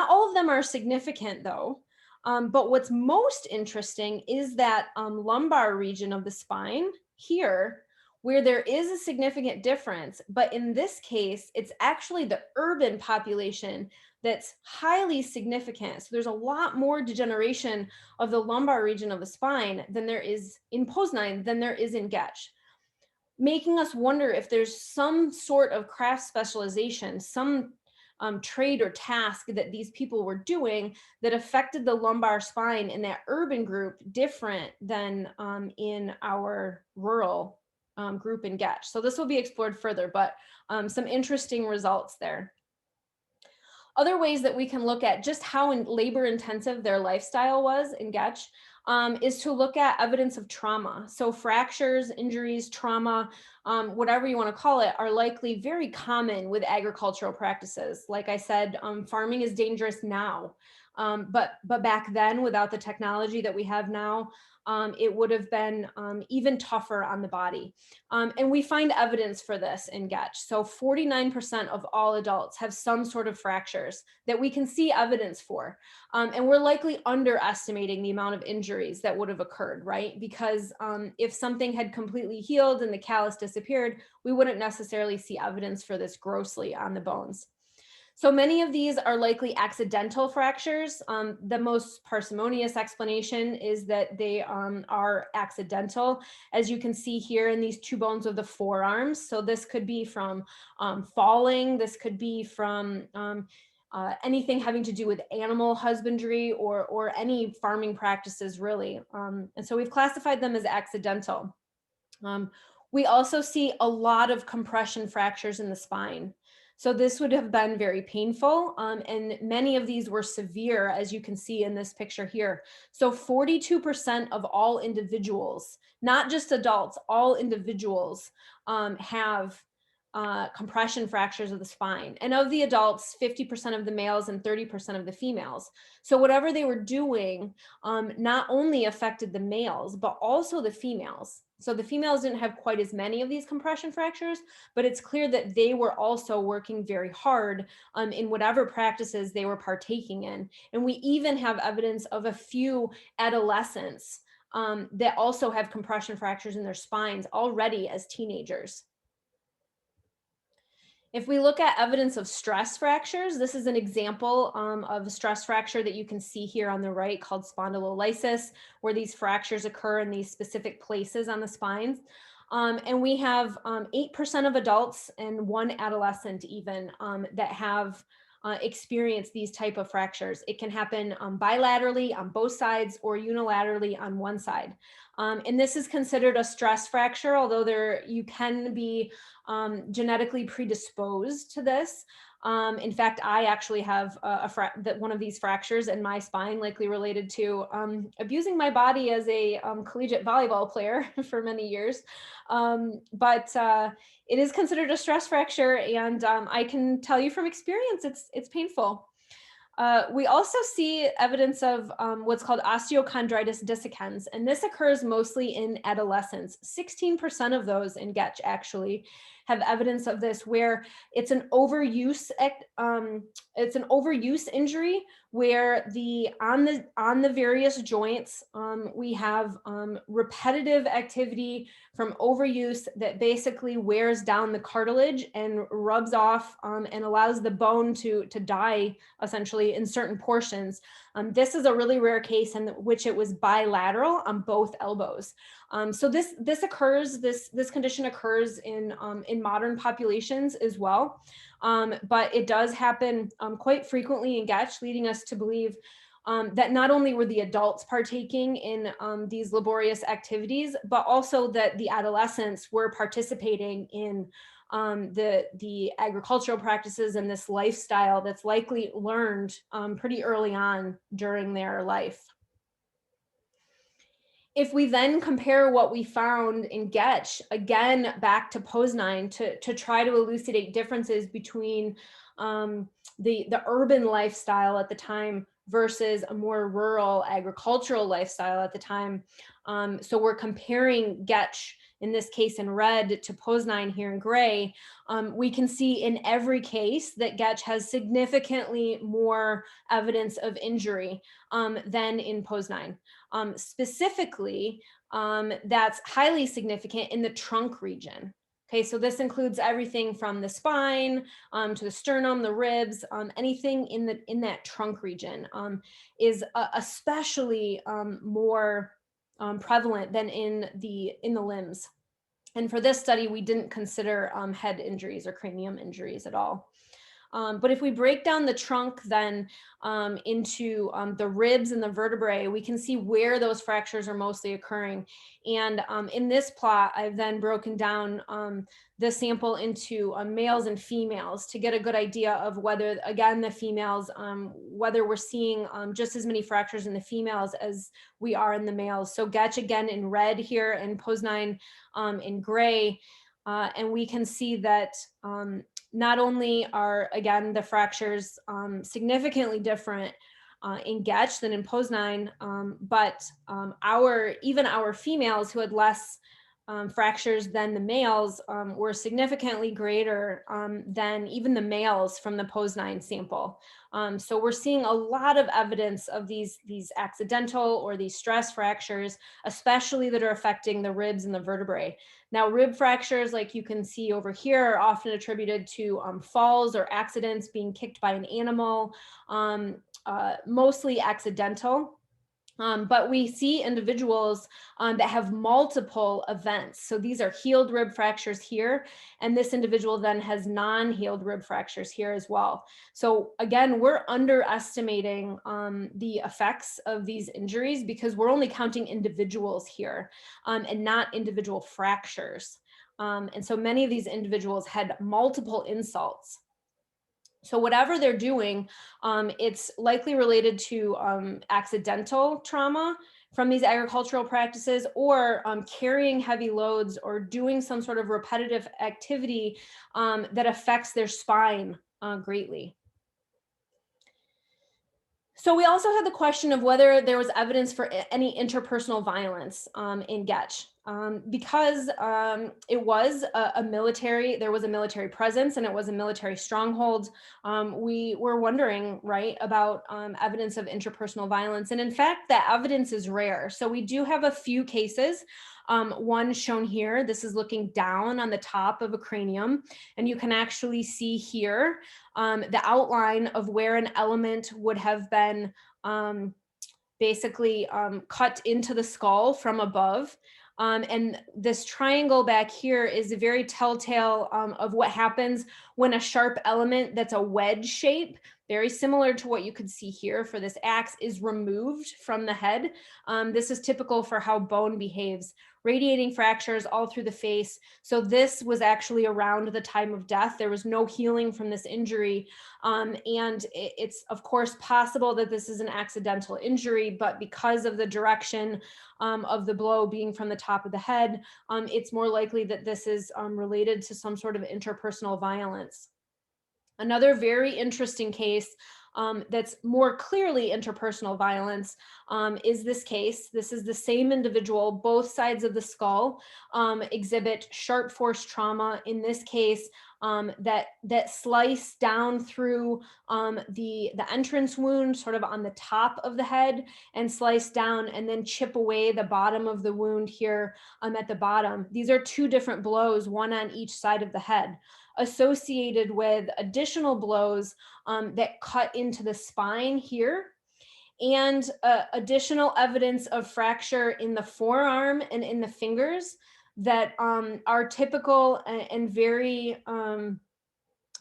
B: all of them are significant though. But what's most interesting is that lumbar region of the spine here, where there is a significant difference, but in this case, it's actually the urban population that's highly significant. So there's a lot more degeneration of the lumbar region of the spine than there is in Poznan than there is in Giecz, making us wonder if there's some sort of craft specialization, some trade or task that these people were doing that affected the lumbar spine in that urban group different than in our rural group in Giecz. So this will be explored further, but some interesting results there. Other ways that we can look at just how labor intensive their lifestyle was in Giecz is to look at evidence of trauma. So fractures, injuries, trauma, whatever you want to call it, are likely very common with agricultural practices. Like I said, farming is dangerous now, but back then, without the technology that we have now, it would have been even tougher on the body. And we find evidence for this in Giecz. So 49% of all adults have some sort of fractures that we can see evidence for. And we're likely underestimating the amount of injuries that would have occurred, right? Because if something had completely healed and the callus disappeared, we wouldn't necessarily see evidence for this grossly on the bones. So many of these are likely accidental fractures. The most parsimonious explanation is that they are accidental, as you can see here in these two bones of the forearms. So this could be from falling, this could be from anything having to do with animal husbandry or any farming practices really. And so we've classified them as accidental. Um, we also see a lot of compression fractures in the spine. So this would have been very painful, and many of these were severe, as you can see in this picture here. So 42% of all individuals, not just adults, all individuals have compression fractures of the spine. And of the adults, 50% of the males and 30% of the females. So whatever they were doing not only affected the males, but also the females. So the females didn't have quite as many of these compression fractures, but it's clear that they were also working very hard in whatever practices they were partaking in. And we even have evidence of a few adolescents that also have compression fractures in their spines already as teenagers. If we look at evidence of stress fractures, this is an example of a stress fracture that you can see here on the right called spondylolysis, where these fractures occur in these specific places on the spines. And we have 8% of adults and one adolescent even that have experienced these type of fractures. It can happen bilaterally on both sides or unilaterally on one side. And this is considered a stress fracture, although you can be genetically predisposed to this. In fact, I actually have one of these fractures in my spine, likely related to abusing my body as a collegiate volleyball player for many years. But it is considered a stress fracture, and I can tell you from experience, it's painful. We also see evidence of what's called osteochondritis dissecans, and this occurs mostly in adolescents. 16% of those in Giecz actually have evidence of this, where it's an overuse injury where on the various joints we have repetitive activity from overuse that basically wears down the cartilage and rubs off and allows the bone to die essentially in certain portions. This is a really rare case in which it was bilateral on both elbows. So this condition occurs in modern populations as well, but it does happen quite frequently in Giecz, leading us to believe that not only were the adults partaking in these laborious activities, but also that the adolescents were participating in the agricultural practices and this lifestyle that's likely learned pretty early on during their life. If we then compare what we found in Giecz, again, back to Poznań to try to elucidate differences between the urban lifestyle at the time versus a more rural agricultural lifestyle at the time. So we're comparing Giecz, in this case in red, to Poznań here in gray. We can see in every case that Giecz has significantly more evidence of injury than in Poznań. Specifically, that's highly significant in the trunk region. Okay, so this includes everything from the spine to the sternum, the ribs, anything in that trunk region is especially more prevalent than in the limbs. And for this study, we didn't consider head injuries or cranium injuries at all. But if we break down the trunk then into the ribs and the vertebrae, we can see where those fractures are mostly occurring. And in this plot, I've then broken down the sample into males and females to get a good idea of whether, again, the females, whether we're seeing just as many fractures in the females as we are in the males. So Giecz again in red here and Poznań in gray. And we can see that not only are, again, the fractures significantly different in Giecz than in Poznań, but even our females who had less fractures than the males were significantly greater than even the males from the Poznań sample. So we're seeing a lot of evidence of these accidental or these stress fractures, especially that are affecting the ribs and the vertebrae. Now, rib fractures, like you can see over here, are often attributed to falls or accidents, being kicked by an animal, mostly accidental. But we see individuals that have multiple events. So these are healed rib fractures here, and this individual then has non-healed rib fractures here as well. So again, we're underestimating the effects of these injuries because we're only counting individuals here and not individual fractures. And so many of these individuals had multiple insults. So whatever they're doing, it's likely related to accidental trauma from these agricultural practices, or carrying heavy loads, or doing some sort of repetitive activity that affects their spine greatly. So we also had the question of whether there was evidence for any interpersonal violence in Giecz. Because it was a military, there was a military presence and it was a military stronghold. We were wondering, right, about evidence of interpersonal violence. And in fact, that evidence is rare. So we do have a few cases. One shown here, this is looking down on the top of a cranium, and you can actually see here the outline of where an element would have been basically cut into the skull from above. And this triangle back here is a very telltale of what happens when a sharp element that's a wedge shape, very similar to what you could see here for this axe, is removed from the head. This is typical for how bone behaves. Radiating fractures all through the face. So this was actually around the time of death. There was no healing from this injury. And it's of course possible that this is an accidental injury, but because of the direction of the blow being from the top of the head, it's more likely that this is related to some sort of interpersonal violence. Another very interesting case that's more clearly interpersonal violence is this case. This is the same individual. Both sides of the skull exhibit sharp force trauma. In this case, that slice down through the entrance wound, sort of on the top of the head, and slice down and then chip away the bottom of the wound here at the bottom. These are two different blows, one on each side of the head, associated with additional blows that cut into the spine here, and additional evidence of fracture in the forearm and in the fingers that are typical and very,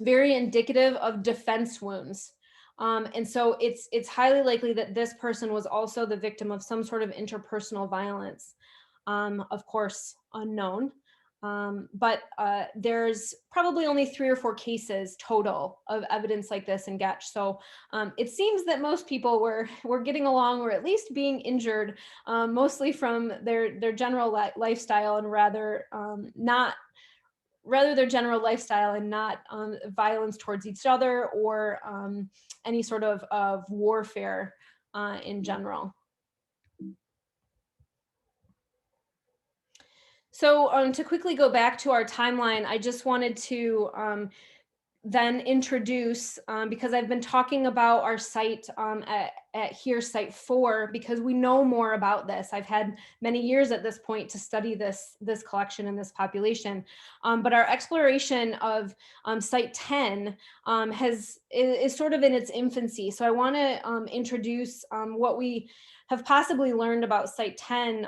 B: very indicative of defense wounds. And so it's highly likely that this person was also the victim of some sort of interpersonal violence, of course, unknown. But there's probably only 3 or 4 cases total of evidence like this in Giecz. So it seems that most people were getting along, or at least being injured, mostly from their general lifestyle, and rather their general lifestyle, and not violence towards each other, or any sort of warfare in general. So to quickly go back to our timeline, I just wanted to then introduce, because I've been talking about our site at here, site 4, because we know more about this. I've had many years at this point to study this collection and this population, but our exploration of site 10 is sort of in its infancy. So I want to introduce what we have possibly learned about site 10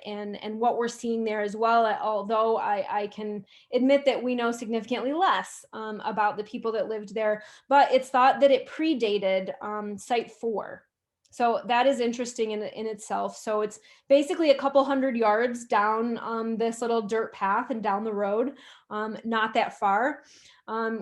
B: and what we're seeing there as well, although I can admit that we know significantly less about the people that lived there, but it's thought that it predated site 4. So that is interesting in itself. So it's basically a couple hundred yards down this little dirt path and down the road, not that far.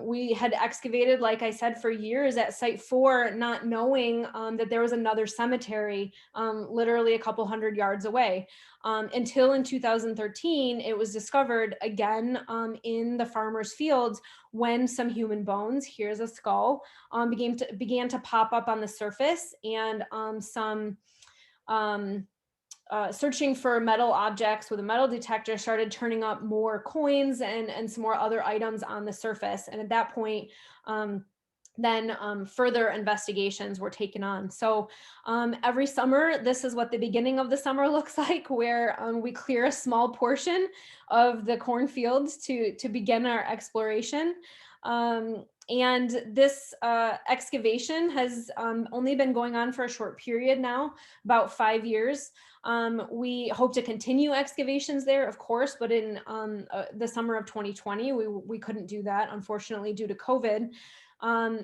B: We had excavated, like I said, for years at site 4, not knowing that there was another cemetery literally a couple hundred yards away. Until in 2013, it was discovered again in the farmers' fields, when some human bones, here's a skull, began to pop up on the surface, and some searching for metal objects with a metal detector started turning up more coins and some more other items on the surface. And at that point, then further investigations were taken on. So every summer, this is what the beginning of the summer looks like, where we clear a small portion of the cornfields to begin our exploration. And this excavation has only been going on for a short period now, about 5 years. We hope to continue excavations there, of course, but in the summer of 2020, we couldn't do that, unfortunately, due to COVID.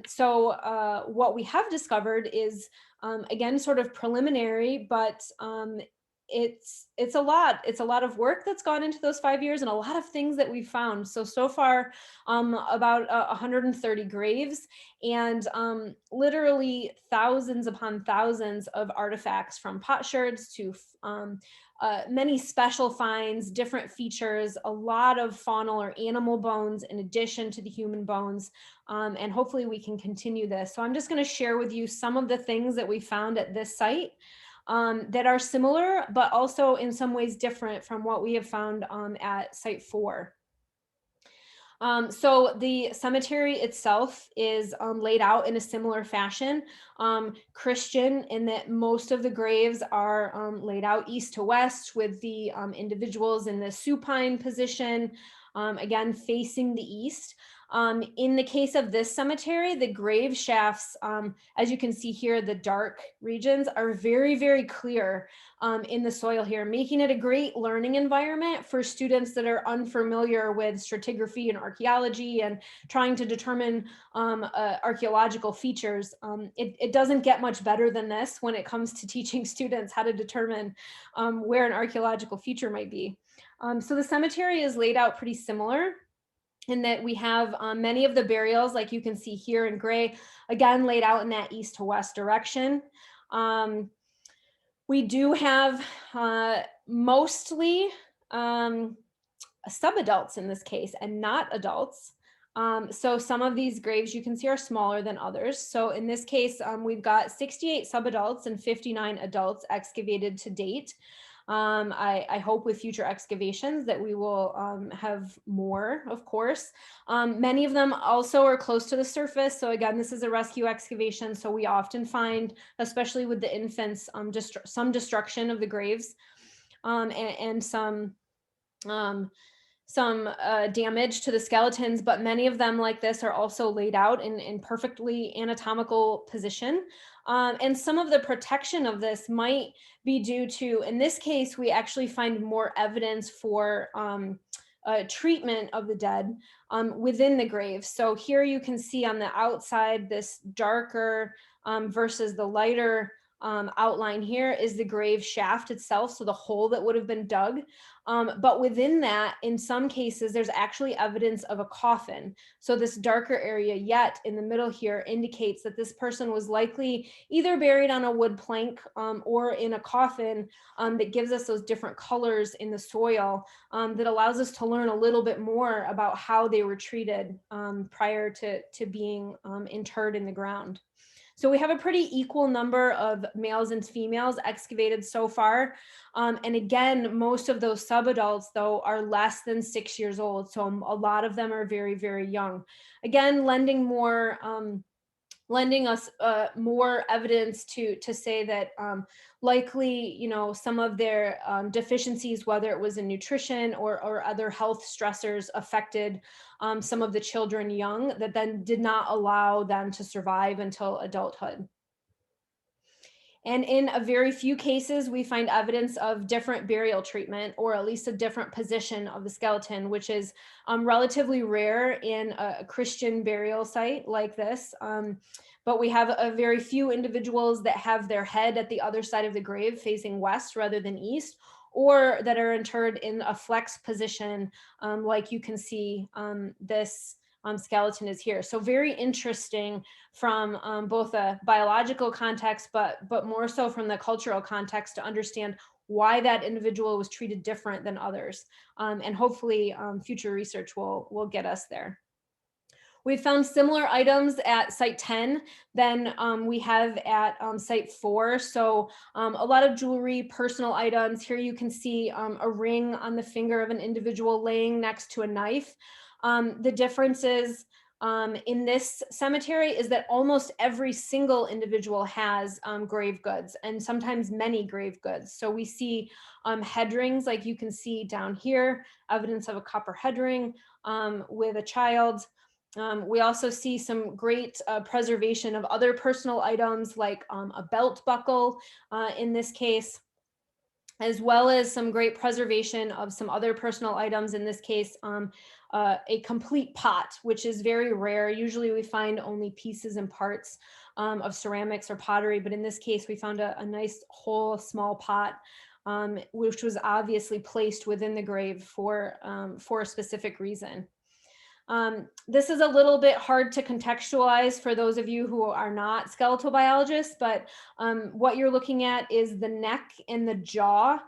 B: So what we have discovered is, again, sort of preliminary, but it's a lot. It's a lot of work that's gone into those 5 years, and a lot of things that we've found. So far, about 130 graves, and literally thousands upon thousands of artifacts, from potsherds to many special finds, different features, a lot of faunal or animal bones in addition to the human bones. And hopefully we can continue this. So I'm just going to share with you some of the things that we found at this site that are similar, but also in some ways different from what we have found at Site 4. So the cemetery itself is laid out in a similar fashion, Christian, in that most of the graves are laid out east to west, with the individuals in the supine position, again, facing the east. In the case of this cemetery, the grave shafts, as you can see here, the dark regions are very, very clear in the soil here, making it a great learning environment for students that are unfamiliar with stratigraphy and archaeology and trying to determine archaeological features. It doesn't get much better than this when it comes to teaching students how to determine where an archaeological feature might be. So the cemetery is laid out pretty similar, in that we have many of the burials, like you can see here in gray, again, laid out in that east to west direction. We do have mostly subadults in this case, and not adults. So some of these graves you can see are smaller than others. So in this case, we've got 68 subadults and 59 adults excavated to date. I hope with future excavations that we will have more, of course. Many of them also are close to the surface. So again, this is a rescue excavation. So we often find, especially with the infants, some destruction of the graves, and some damage to the skeletons, but many of them, like this, are also laid out in perfectly anatomical position. And some of the protection of this might be due to, in this case, we actually find more evidence for treatment of the dead within the grave. So here you can see on the outside, this darker versus the lighter outline here is the grave shaft itself, so the hole that would have been dug. But within that, in some cases, there's actually evidence of a coffin. So this darker area yet in the middle here indicates that this person was likely either buried on a wood plank or in a coffin, that gives us those different colors in the soil, that allows us to learn a little bit more about how they were treated prior to being interred in the ground. So we have a pretty equal number of males and females excavated so far. And again, most of those subadults, though, are less than 6 years old. So a lot of them are very, very young. Again, lending us more evidence to say that likely, some of their deficiencies, whether it was in nutrition or other health stressors, affected some of the children young, that then did not allow them to survive until adulthood. And in a very few cases, we find evidence of different burial treatment, or at least a different position of the skeleton, which is relatively rare in a Christian burial site like this. But we have a very few individuals that have their head at the other side of the grave facing west rather than east, or that are interred in a flex position, like you can see this skeleton is here. So very interesting from both a biological context, but more so from the cultural context, to understand why that individual was treated different than others. And hopefully future research will get us there. We found similar items at Site 10 than we have at Site 4. So a lot of jewelry, personal items. Here you can see a ring on the finger of an individual laying next to a knife. The difference is in this cemetery is that almost every single individual has grave goods, and sometimes many grave goods. So we see head rings, like you can see down here, evidence of a copper head ring with a child. We also see some great preservation of other personal items, like a belt buckle in this case, as well as some great preservation of some other personal items, in this case, a complete pot, which is very rare. Usually we find only pieces and parts of ceramics or pottery, but in this case, we found a nice whole small pot, which was obviously placed within the grave for a specific reason. This is a little bit hard to contextualize for those of you who are not skeletal biologists, but what you're looking at is the neck and the jaw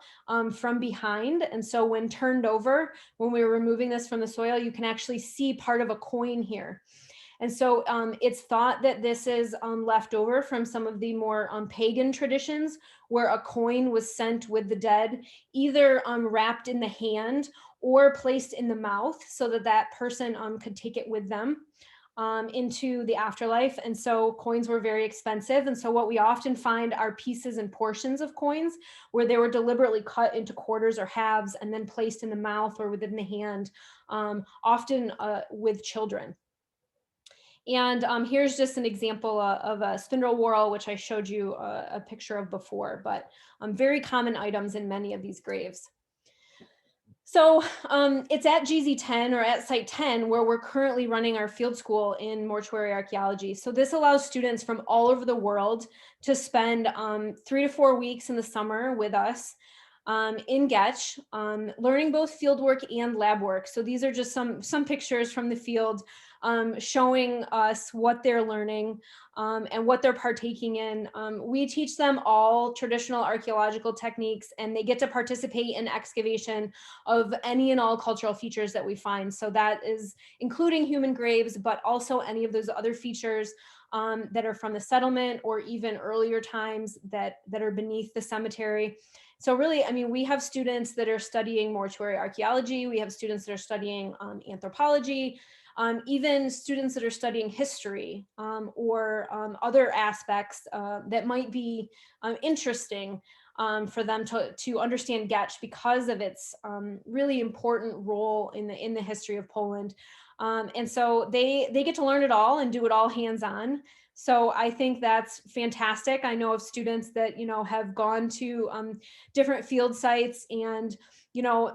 B: from behind. And so when turned over, when we were removing this from the soil, you can actually see part of a coin here. And so it's thought that this is left over from some of the more pagan traditions, where a coin was sent with the dead, either wrapped in the hand or placed in the mouth, so that that person could take it with them into the afterlife. And so coins were very expensive. And so what we often find are pieces and portions of coins where they were deliberately cut into quarters or halves and then placed in the mouth or within the hand, often with children. And here's just an example of a spindle whorl, which I showed you a picture of before, but very common items in many of these graves. So it's at GZ10, or at Site 10, where we're currently running our field school in mortuary archaeology. So this allows students from all over the world to spend 3 to 4 weeks in the summer with us in Giecz, learning both field work and lab work. So these are just some pictures from the field showing us what they're learning and what they're partaking in. We teach them all traditional archaeological techniques, and they get to participate in excavation of any and all cultural features that we find. So that is including human graves, but also any of those other features that are from the settlement or even earlier times that are beneath the cemetery. So really, I mean, we have students that are studying mortuary archaeology. We have students that are studying anthropology, even students that are studying history or other aspects that might be interesting for them to understand Giecz because of its really important role in the history of Poland. And so they get to learn it all and do it all hands-on. So I think that's fantastic. I know of students that, have gone to different field sites and,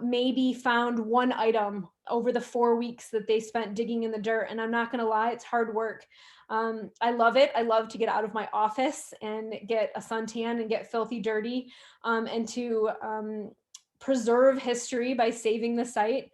B: maybe found one item over the 4 weeks that they spent digging in the dirt. And I'm not going to lie, it's hard work. I love it. I love to get out of my office and get a suntan and get filthy dirty and to preserve history by saving the site.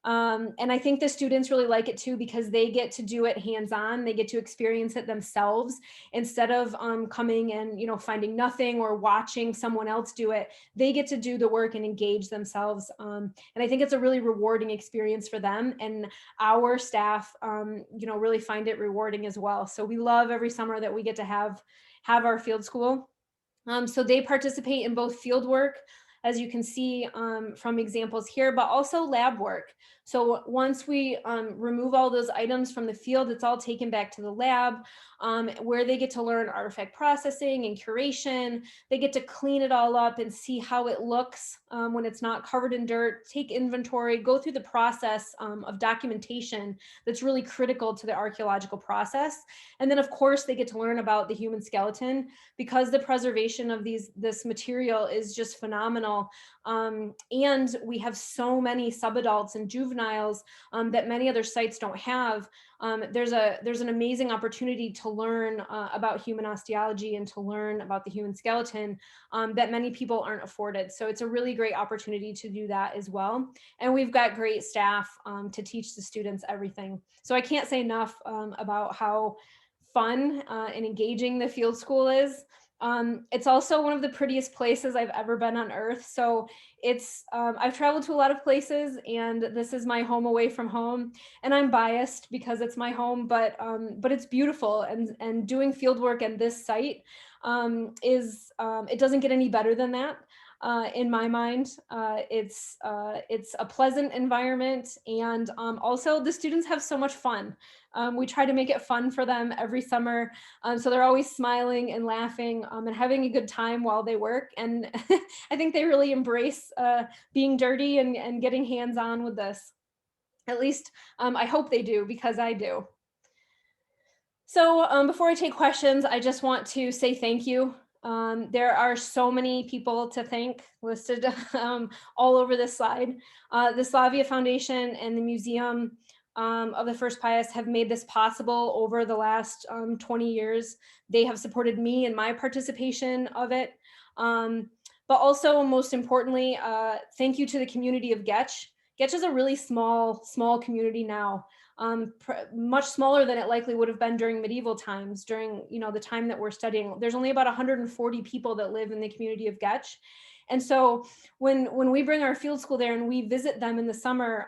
B: And I think the students really like it too, because they get to do it hands-on. They get to experience it themselves instead of coming and, finding nothing or watching someone else do it. They get to do the work and engage themselves. And I think it's a really rewarding experience for them. And our staff, really find it rewarding as well. So we love every summer that we get to have our field school. So they participate in both field work, as you can see from examples here, but also lab work. So once we remove all those items from the field, it's all taken back to the lab where they get to learn artifact processing and curation. They get to clean it all up and see how it looks when it's not covered in dirt, take inventory, go through the process of documentation that's really critical to the archaeological process. And then of course they get to learn about the human skeleton, because the preservation of this material is just phenomenal. And we have so many subadults and juveniles that many other sites don't have. There's an amazing opportunity to learn about human osteology and to learn about the human skeleton that many people aren't afforded. So it's a really great opportunity to do that as well. And we've got great staff to teach the students everything. So I can't say enough about how fun and engaging the field school is. It's also one of the prettiest places I've ever been on earth. So it's, I've traveled to a lot of places, and this is my home away from home. And I'm biased because it's my home, but it's beautiful. And doing field work at this site it doesn't get any better than that. in my mind. It's a pleasant environment, and also the students have so much fun. We try to make it fun for them every summer, so they're always smiling and laughing and having a good time while they work. And I think they really embrace being dirty and getting hands-on with this. At least I hope they do, because I do. So before I take questions, I just want to say thank you. There are so many people to thank listed all over this slide. The Slavia Foundation and the Museum of the First Piasts have made this possible over the last 20 years. They have supported me in my participation of it. But also, most importantly, thank you to the community of Giecz. Giecz is a really small community now. Much smaller than it likely would have been during medieval times, during the time that we're studying. There's only about 140 people that live in the community of Giecz. And so when we bring our field school there and we visit them in the summer,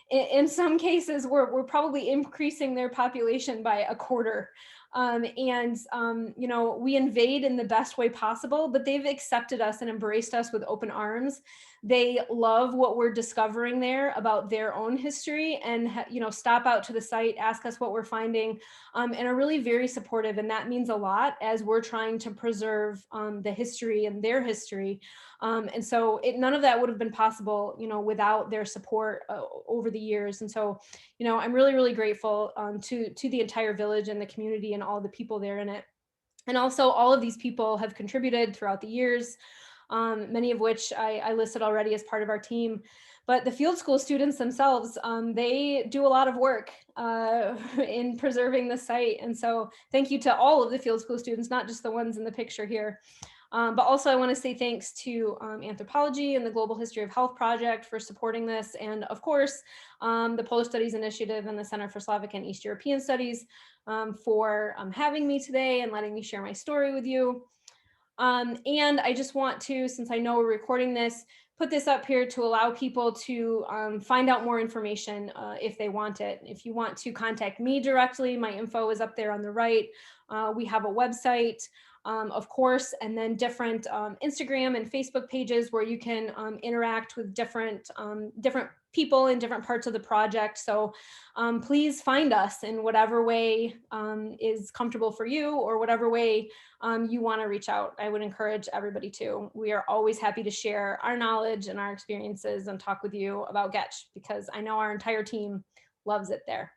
B: in some cases we're probably increasing their population by a quarter. We invade in the best way possible, but they've accepted us and embraced us with open arms. They love what we're discovering there about their own history, and stop out to the site, ask us what we're finding, and are really very supportive. And that means a lot as we're trying to preserve the history and their history. And so none of that would have been possible, without their support over the years. And so, I'm really, really grateful to the entire village and the community and all the people there in it. And also, all of these people have contributed throughout the years, many of which I listed already as part of our team. But the field school students themselves, they do a lot of work in preserving the site. And so thank you to all of the field school students, not just the ones in the picture here. But also I want to say thanks to Anthropology and the Global History of Health Project for supporting this. And of course, the Polish Studies Initiative and the Center for Slavic and East European Studies for having me today and letting me share my story with you. And I just want to, since I know we're recording this, put this up here to allow people to find out more information if they want it. If you want to contact me directly, my info is up there on the right. We have a website, of course, and then different Instagram and Facebook pages where you can interact with different people in different parts of the project. So please find us in whatever way is comfortable for you, or whatever way you want to reach out. I would encourage everybody to. We are always happy to share our knowledge and our experiences and talk with you about Giecz, because I know our entire team loves it there.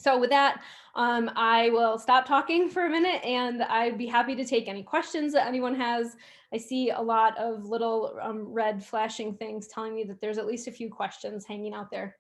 B: So with that, I will stop talking for a minute, and I'd be happy to take any questions that anyone has. I see a lot of little red flashing things telling me that there's at least a few questions hanging out there.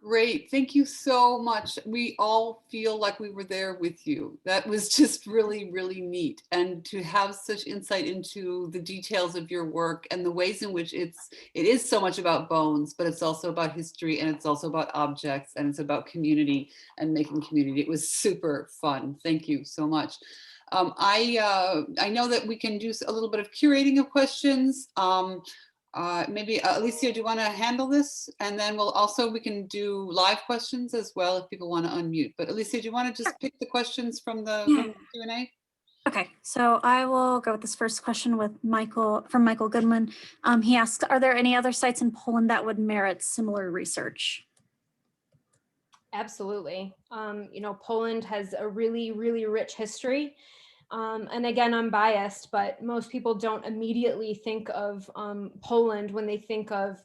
A: Great. Thank you so much. We all feel like we were there with you. That was just really, really neat. And to have such insight into the details of your work and the ways in which it is so much about bones, but it's also about history, and it's also about objects, and it's about community and making community. It was super fun. Thank you so much. I know that we can do a little bit of curating of questions. Maybe Alicia, do you want to handle this? And then we can do live questions as well if people want to unmute. But Alicia, do you want to just pick the questions from the Q&A?
C: Okay, so I will go with this first question with Michael Goodman. He asks, are there any other sites in Poland that would merit similar research?
B: Absolutely. Poland has a really, really rich history. And again, I'm biased, but most people don't immediately think of Poland when they think of,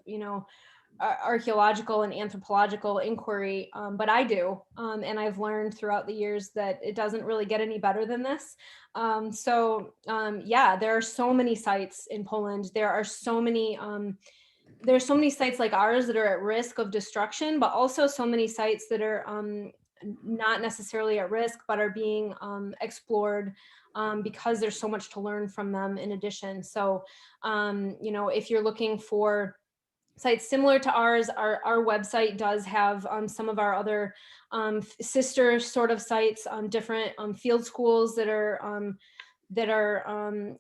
B: archaeological and anthropological inquiry, but I do. And I've learned throughout the years that it doesn't really get any better than this. Yeah, there are so many sites in Poland. There's so many sites like ours that are at risk of destruction, but also so many sites that are not necessarily at risk, but are being explored because there's so much to learn from them in addition. So, if you're looking for sites similar to ours, our website does have some of our other sister sort of sites, different field schools that are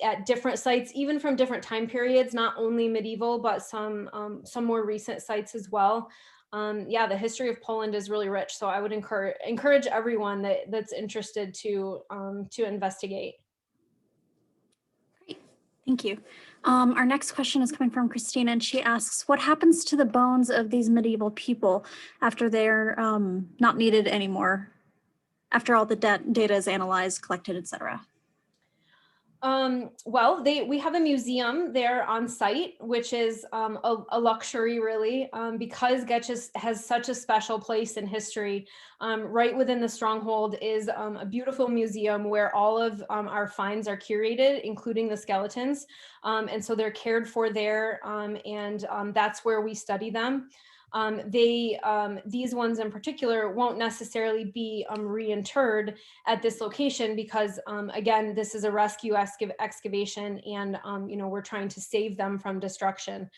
B: at different sites, even from different time periods, not only medieval, but some more recent sites as well. yeah, the history of Poland is really rich. So I would encourage everyone that's interested to investigate.
C: Great, thank you. Our next question is coming from Christina, and she asks, what happens to the bones of these medieval people after they're not needed anymore, after all the data is analyzed, collected, etc.?
B: Well, we have a museum there on site, which is a luxury, really, because Giecz has such a special place in history. Right within the stronghold is a beautiful museum where all of our finds are curated, including the skeletons. And so they're cared for there, and that's where we study them. These ones in particular won't necessarily be reinterred at this location because, again, this is a rescue excavation, and we're trying to save them from destruction.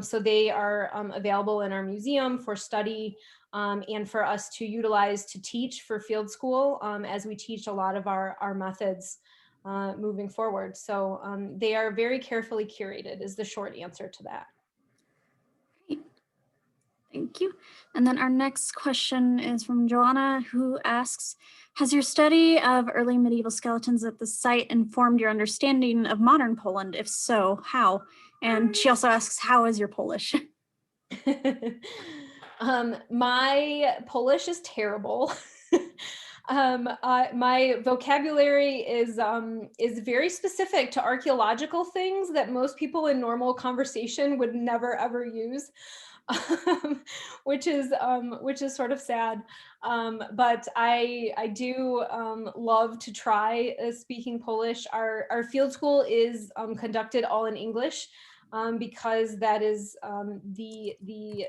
B: So they are available in our museum for study, and for us to utilize to teach for field school, as we teach a lot of our methods moving forward. So they are very carefully curated is the short answer to that.
C: Thank you. And then our next question is from Joanna, who asks, has your study of early medieval skeletons at the site informed your understanding of modern Poland? If so, how? And she also asks, how is your Polish?
B: My Polish is terrible. My vocabulary is very specific to archaeological things that most people in normal conversation would never ever use. Which is sort of sad, but I do love to try speaking Polish. Our field school is conducted all in English, because that is the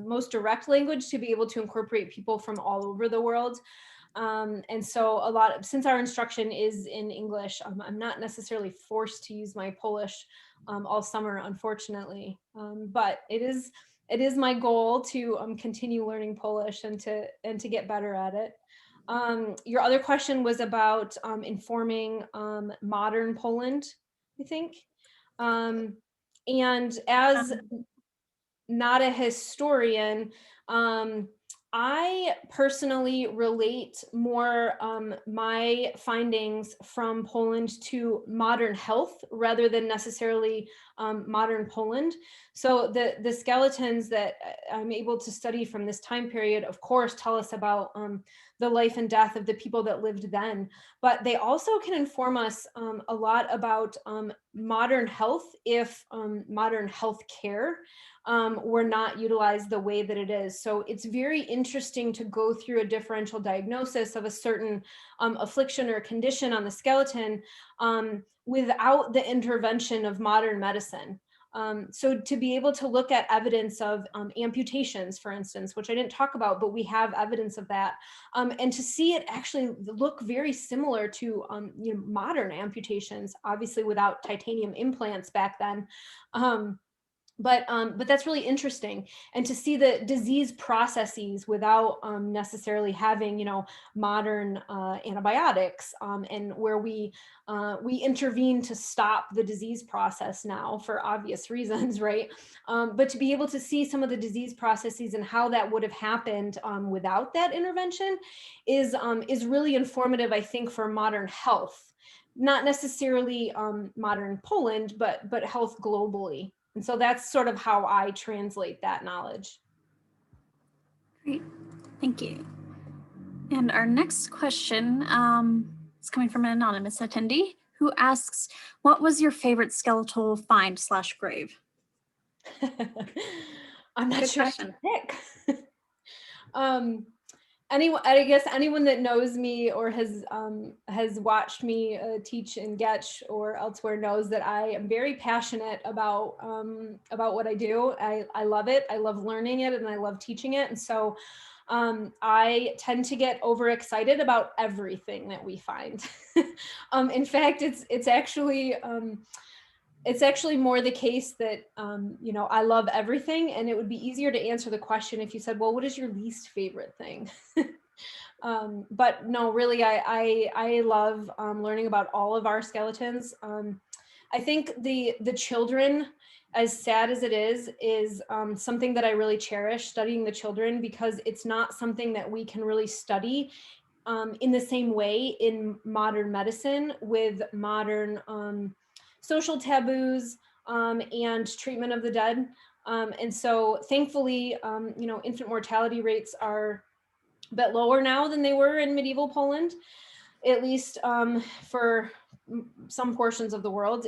B: most direct language to be able to incorporate people from all over the world. And so since our instruction is in English, I'm not necessarily forced to use my Polish all summer, unfortunately, but it is my goal to continue learning Polish and to get better at it. Your other question was about informing modern Poland, I think. And as not a historian, I personally relate more my findings from Poland to modern health rather than necessarily modern Poland. So the skeletons that I'm able to study from this time period, of course, tell us about the life and death of the people that lived then, but they also can inform us a lot about modern health if modern health care were not utilized the way that it is. So it's very interesting to go through a differential diagnosis of a certain affliction or condition on the skeleton without the intervention of modern medicine. So to be able to look at evidence of amputations, for instance, which I didn't talk about, but we have evidence of that, and to see it actually look very similar to modern amputations, obviously without titanium implants back then. But that's really interesting, and to see the disease processes without necessarily having modern antibiotics, and where we intervene to stop the disease process now for obvious reasons, right? But to be able to see some of the disease processes and how that would have happened without that intervention is really informative, I think, for modern health, not necessarily modern Poland, but health globally. And so that's sort of how I translate that knowledge.
C: Great, thank you. And our next question is coming from an anonymous attendee who asks, what was your favorite skeletal find / grave?
B: I'm not
C: Good
B: sure
C: question.
B: I can pick. I guess anyone that knows me or has watched me teach in Giecz or elsewhere knows that I am very passionate about what I do. I love it. I love learning it, and I love teaching it. And so I tend to get overexcited about everything that we find. In fact, it's actually more the case that, I love everything, and it would be easier to answer the question if you said, well, what is your least favorite thing? But no, really, I love learning about all of our skeletons. I think the children as sad as it is something that I really cherish, studying the children, because it's not something that we can really study in the same way in modern medicine with modern social taboos and treatment of the dead. And so thankfully, infant mortality rates are a bit lower now than they were in medieval Poland, at least for some portions of the world.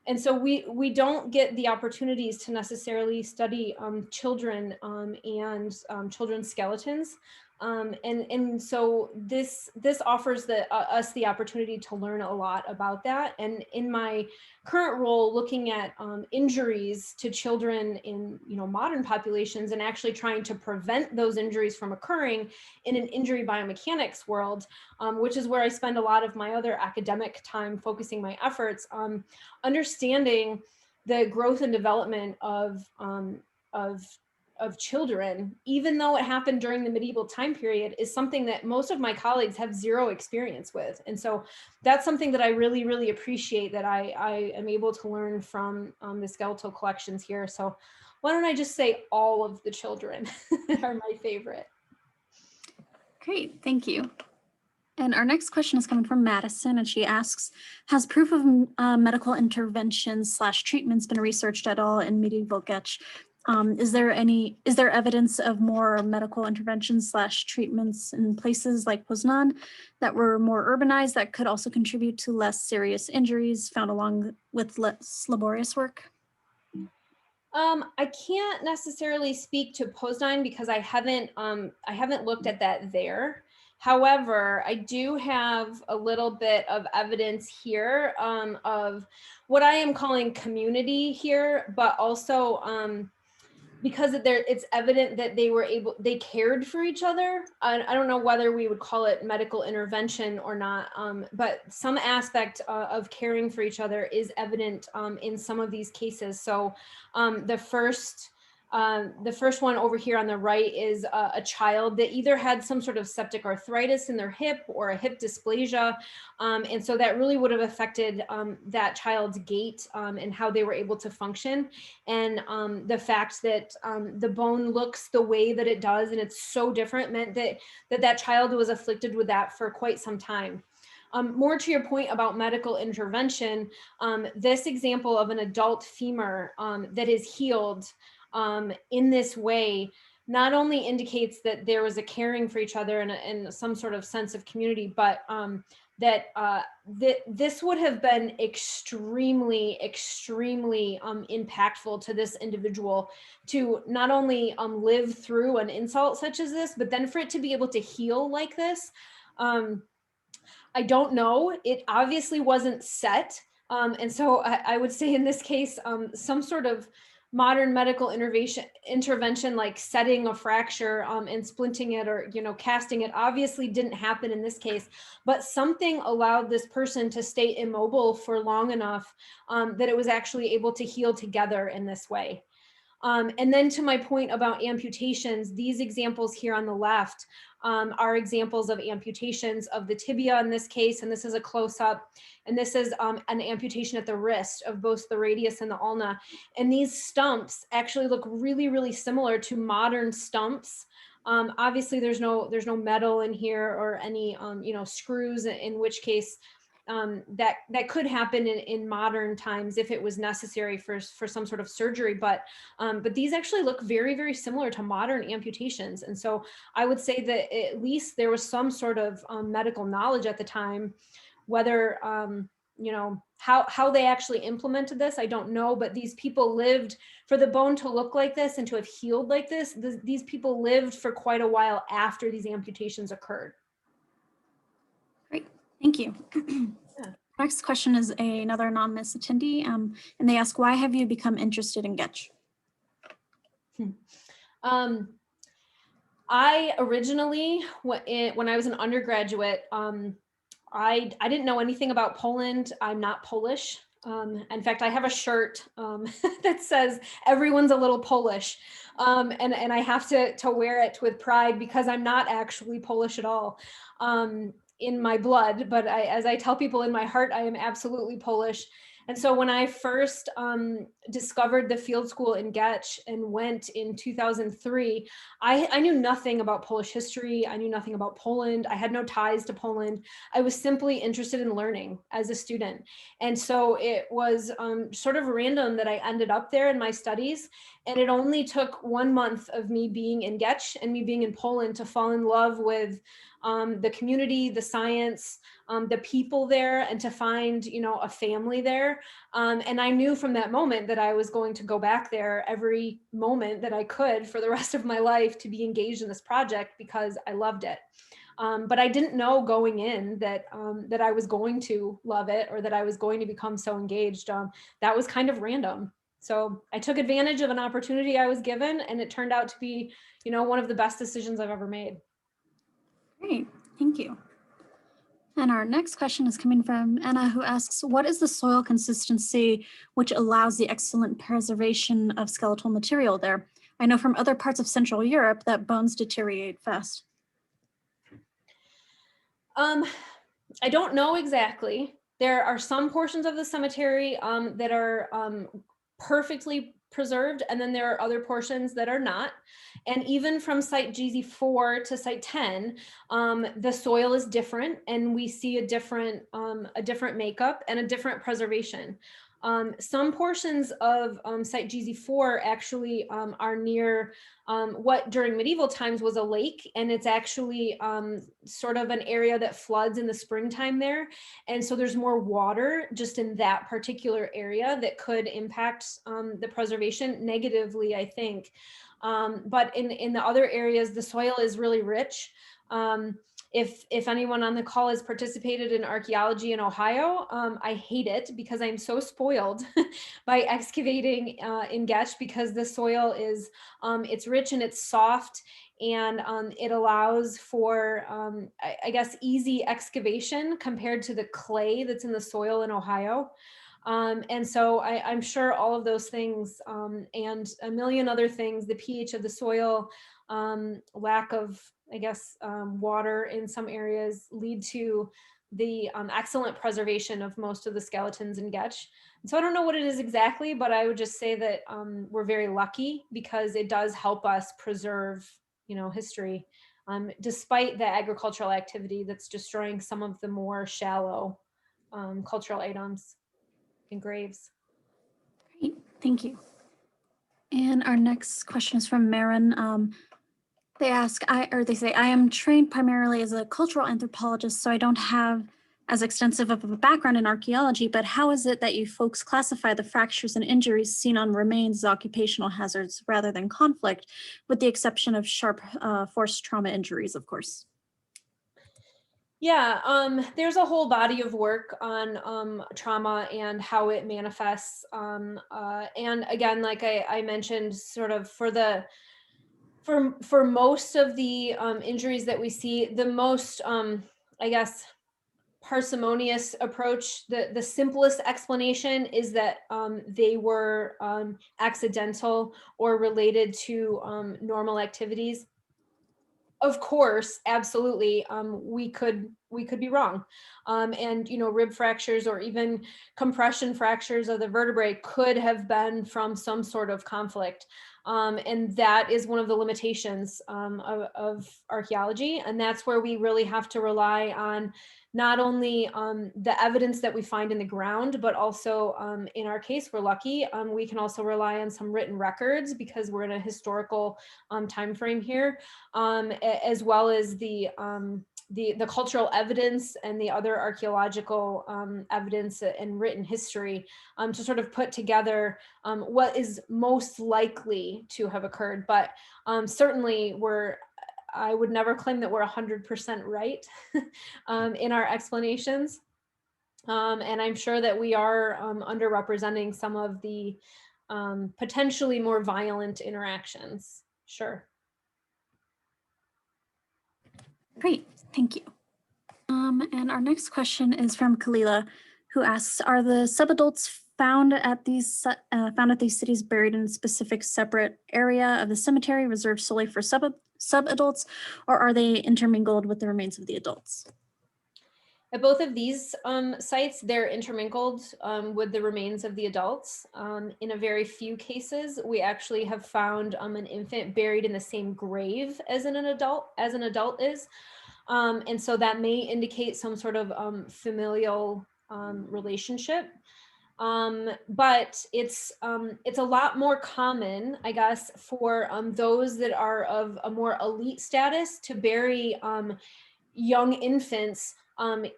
B: And so we don't get the opportunities to necessarily study children and children's skeletons. And so this offers us the opportunity to learn a lot about that. And in my current role, looking at injuries to children in modern populations and actually trying to prevent those injuries from occurring in an injury biomechanics world, which is where I spend a lot of my other academic time focusing my efforts, understanding the growth and development of children, even though it happened during the medieval time period, is something that most of my colleagues have zero experience with. And so that's something that I really, really appreciate, that I am able to learn from the skeletal collections here. So why don't I just say all of the children are my favorite.
C: Great, thank you. And our next question is coming from Madison, and she asks, has proof of medical interventions / treatments been researched at all in medieval Giecz? Is there evidence of more medical interventions / treatments in places like Poznan that were more urbanized that could also contribute to less serious injuries found along with less laborious work?
B: I can't necessarily speak to Poznan because I haven't looked at that there. However, I do have a little bit of evidence here of what I am calling community here, but also because it's evident that they cared for each other. I don't know whether we would call it medical intervention or not, but some aspect of caring for each other is evident in some of these cases. So the first one over here on the right is a child that either had some sort of septic arthritis in their hip or a hip dysplasia. And so that really would have affected that child's gait and how they were able to function. And the fact that the bone looks the way that it does and it's so different meant that child was afflicted with that for quite some time. More to your point about medical intervention, this example of an adult femur that is healed in this way not only indicates that there was a caring for each other and some sort of sense of community, but that this would have been extremely, extremely impactful to this individual to not only live through an insult such as this, but then for it to be able to heal like this. I don't know. It obviously wasn't set. And so I would say in this case, some sort of modern medical intervention like setting a fracture and splinting it or casting it obviously didn't happen in this case, but something allowed this person to stay immobile for long enough that it was actually able to heal together in this way. And then to my point about amputations, these examples here on the left are examples of amputations of the tibia in this case, and this is a close-up, and this is an amputation at the wrist of both the radius and the ulna. And these stumps actually look really, really similar to modern stumps. Obviously, there's no metal in here or any screws, in which case that could happen in modern times if it was necessary for some sort of surgery, but these actually look very, very similar to modern amputations. And so I would say that at least there was some sort of medical knowledge at the time. Whether how they actually implemented this, I don't know, but these people lived for the bone to look like this and to have healed like this. These people lived for quite a while after these amputations occurred.
C: Great, thank you.
B: Yeah.
C: Next question is another anonymous attendee, and they ask, why have you become interested in Giecz?
B: I originally, when I was an undergraduate, I didn't know anything about Poland. I'm not Polish. In fact, I have a shirt that says everyone's a little Polish. And I have to wear it with pride because I'm not actually Polish at all in my blood. But as I tell people, in my heart, I am absolutely Polish. And so when I first discovered the field school in Giecz and went in 2003, I knew nothing about Polish history. I knew nothing about Poland. I had no ties to Poland. I was simply interested in learning as a student. And so it was sort of random that I ended up there in my studies. And it only took 1 month of me being in Giecz and me being in Poland to fall in love with the community, the science, the people there, and to find, you know, a family there. And I knew from that moment that I was going to go back there every moment that I could for the rest of my life to be engaged in this project because I loved it. But I didn't know going in that that I was going to love it or that I was going to become so engaged. That was kind of random. So I took advantage of an opportunity I was given, and it turned out to be, you know, one of the best decisions I've ever made.
C: Great, thank you. And our next question is coming from Anna, who asks, what is the soil consistency which allows the excellent preservation of skeletal material there? I know from other parts of Central Europe that bones deteriorate fast.
B: I don't know exactly. There are some portions of the cemetery that are perfectly preserved, and then there are other portions that are not. And even from site GZ4 to site 10, the soil is different, and we see a different makeup and a different preservation. Some portions of site GZ4 actually are near what during medieval times was a lake, and it's actually sort of an area that floods in the springtime there. And so there's more water just in that particular area that could impact the preservation negatively, I think. But in the other areas, the soil is really rich. If anyone on the call has participated in archaeology in Ohio, I hate it because I'm so spoiled by excavating in Giecz, because the soil is, it's rich and it's soft, and it allows for, I guess, easy excavation compared to the clay that's in the soil in Ohio. And so I'm sure all of those things and a million other things, the pH of the soil, lack of, I guess, water in some areas, lead to the excellent preservation of most of the skeletons in Giecz. And so I don't know what it is exactly, but I would just say that we're very lucky because it does help us preserve, you know, history, despite the agricultural activity that's destroying some of the more shallow cultural items and graves.
C: Great, thank you. And our next question is from Marin. They ask, they say, I am trained primarily as a cultural anthropologist, so I don't have as extensive of a background in archaeology, but how is it that you folks classify the fractures and injuries seen on remains as occupational hazards rather than conflict, with the exception of sharp force trauma injuries, of course?
B: Yeah, there's a whole body of work on trauma and how it manifests. And again, like I mentioned, sort of for most of the injuries that we see, the most, I guess, parsimonious approach, the simplest explanation is that they were accidental or related to normal activities. Of course, absolutely, we could be wrong, and you know, rib fractures or even compression fractures of the vertebrae could have been from some sort of conflict, and that is one of the limitations of archaeology, and that's where we really have to rely on not only the evidence that we find in the ground, but also in our case, we're lucky, we can also rely on some written records because we're in a historical time frame here, as well as the cultural evidence and the other archaeological evidence and written history to sort of put together what is most likely to have occurred. But certainly I would never claim that we're 100% right in our explanations. And I'm sure that we are underrepresenting some of the potentially more violent interactions. Sure.
C: Great, thank you. And our next question is from Kalila, who asks, are the subadults found at these cities buried in a specific separate area of the cemetery reserved solely for subadults, or are they intermingled with the remains of the adults?
B: At both of these sites, they're intermingled with the remains of the adults. In a very few cases, we actually have found an infant buried in the same grave as an adult is. And so that may indicate some sort of familial relationship. But it's a lot more common, I guess, for those that are of a more elite status to bury young infants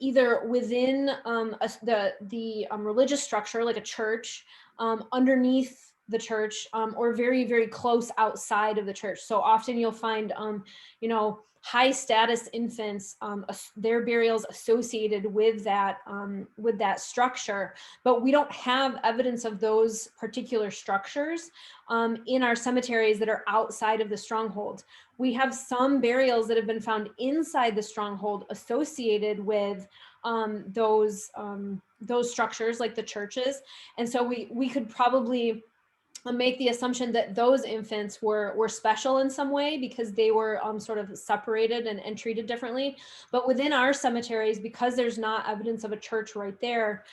B: either within the religious structure, like a church, underneath the church, or very, very close outside of the church. So often you'll find, high status infants, their burials associated with that structure, but we don't have evidence of those particular structures in our cemeteries that are outside of the stronghold. We have some burials that have been found inside the stronghold associated with those structures, like the churches. And so we could probably make the assumption that those infants were special in some way because they were sort of separated and treated differently. But within our cemeteries, because there's not evidence of a church right there,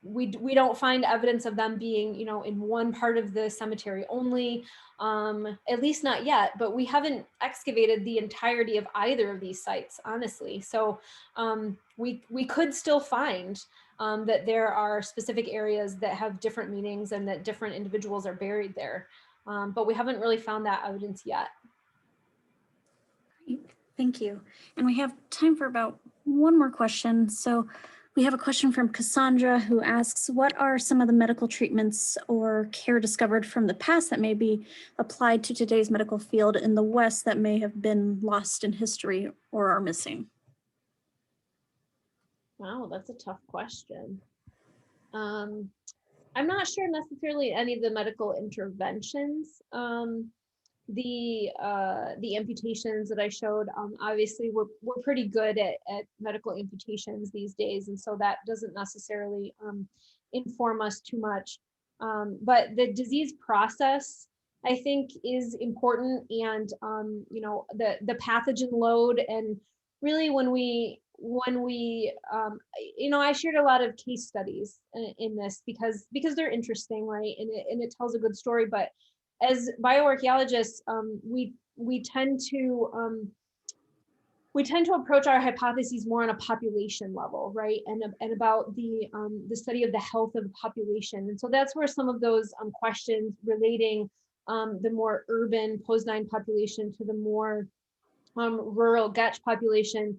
B: we don't find evidence of them being, in one part of the cemetery only, at least not yet, but we haven't excavated the entirety of either of these sites, honestly. So we could still find that there are specific areas that have different meanings and that different individuals are buried there. But we haven't really found that evidence yet.
C: Great. Thank you. And we have time for about one more question. So we have a question from Cassandra who asks, what are some of the medical treatments or care discovered from the past that may be applied to today's medical field in the West that may have been lost in history or are missing?
B: Wow, that's a tough question. I'm not sure necessarily any of the medical interventions. The amputations that I showed, obviously we're pretty good at medical amputations these days, and so that doesn't necessarily inform us too much. But the disease process, I think, is important, and the pathogen load, and really when we I shared a lot of case studies in this because they're interesting, right? And it tells a good story. But as bioarchaeologists, we tend to approach our hypotheses more on a population level, right? And about the study of the health of the population. And so that's where some of those questions relating the more urban Poznanian population to the more rural Giecz population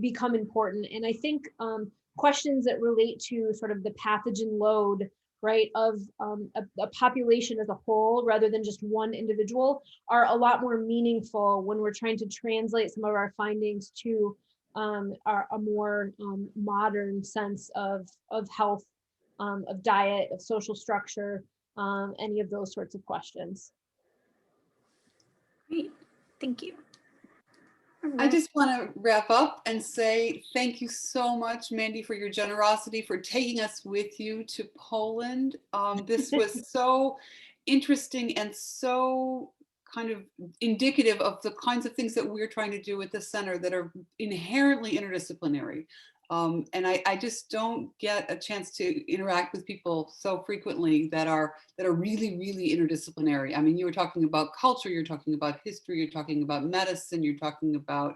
B: become important. And I think questions that relate to sort of the pathogen load, right, of a population as a whole rather than just one individual are a lot more meaningful when we're trying to translate some of our findings to a more modern sense of health, of diet, of social structure, any of those sorts of questions.
C: Great, thank you.
A: I just want to wrap up and say thank you so much, Mandy, for your generosity, for taking us with you to Poland. This was so interesting and so kind of indicative of the kinds of things that we're trying to do at the center that are inherently interdisciplinary. And I just don't get a chance to interact with people so frequently that are really, really interdisciplinary. I mean, you were talking about culture, you're talking about history, you're talking about medicine, you're talking about,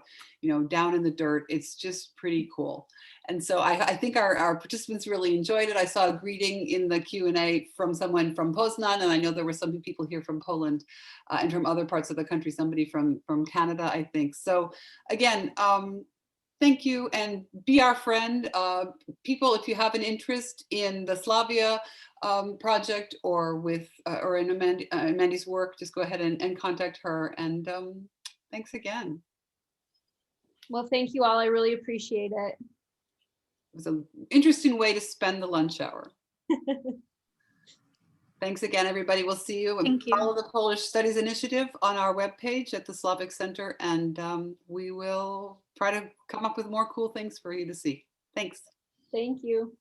A: down in the dirt. It's just pretty cool. And so I think our participants really enjoyed it. I saw a greeting in the Q&A from someone from Poznan, and I know there were some people here from Poland and from other parts of the country, somebody from Canada, I think. So again, thank you, and be our friend. People, if you have an interest in the Slavia project or in Mandy's work, just go ahead and contact her. And thanks again.
B: Well, thank you all. I really appreciate it.
A: It was an interesting way to spend the lunch hour. Thanks again, everybody. We'll see you.
C: Thank you.
A: Follow the Polish Studies Initiative on our webpage at the Slavic Center, and we will try to come up with more cool things for you to see. Thanks.
B: Thank you.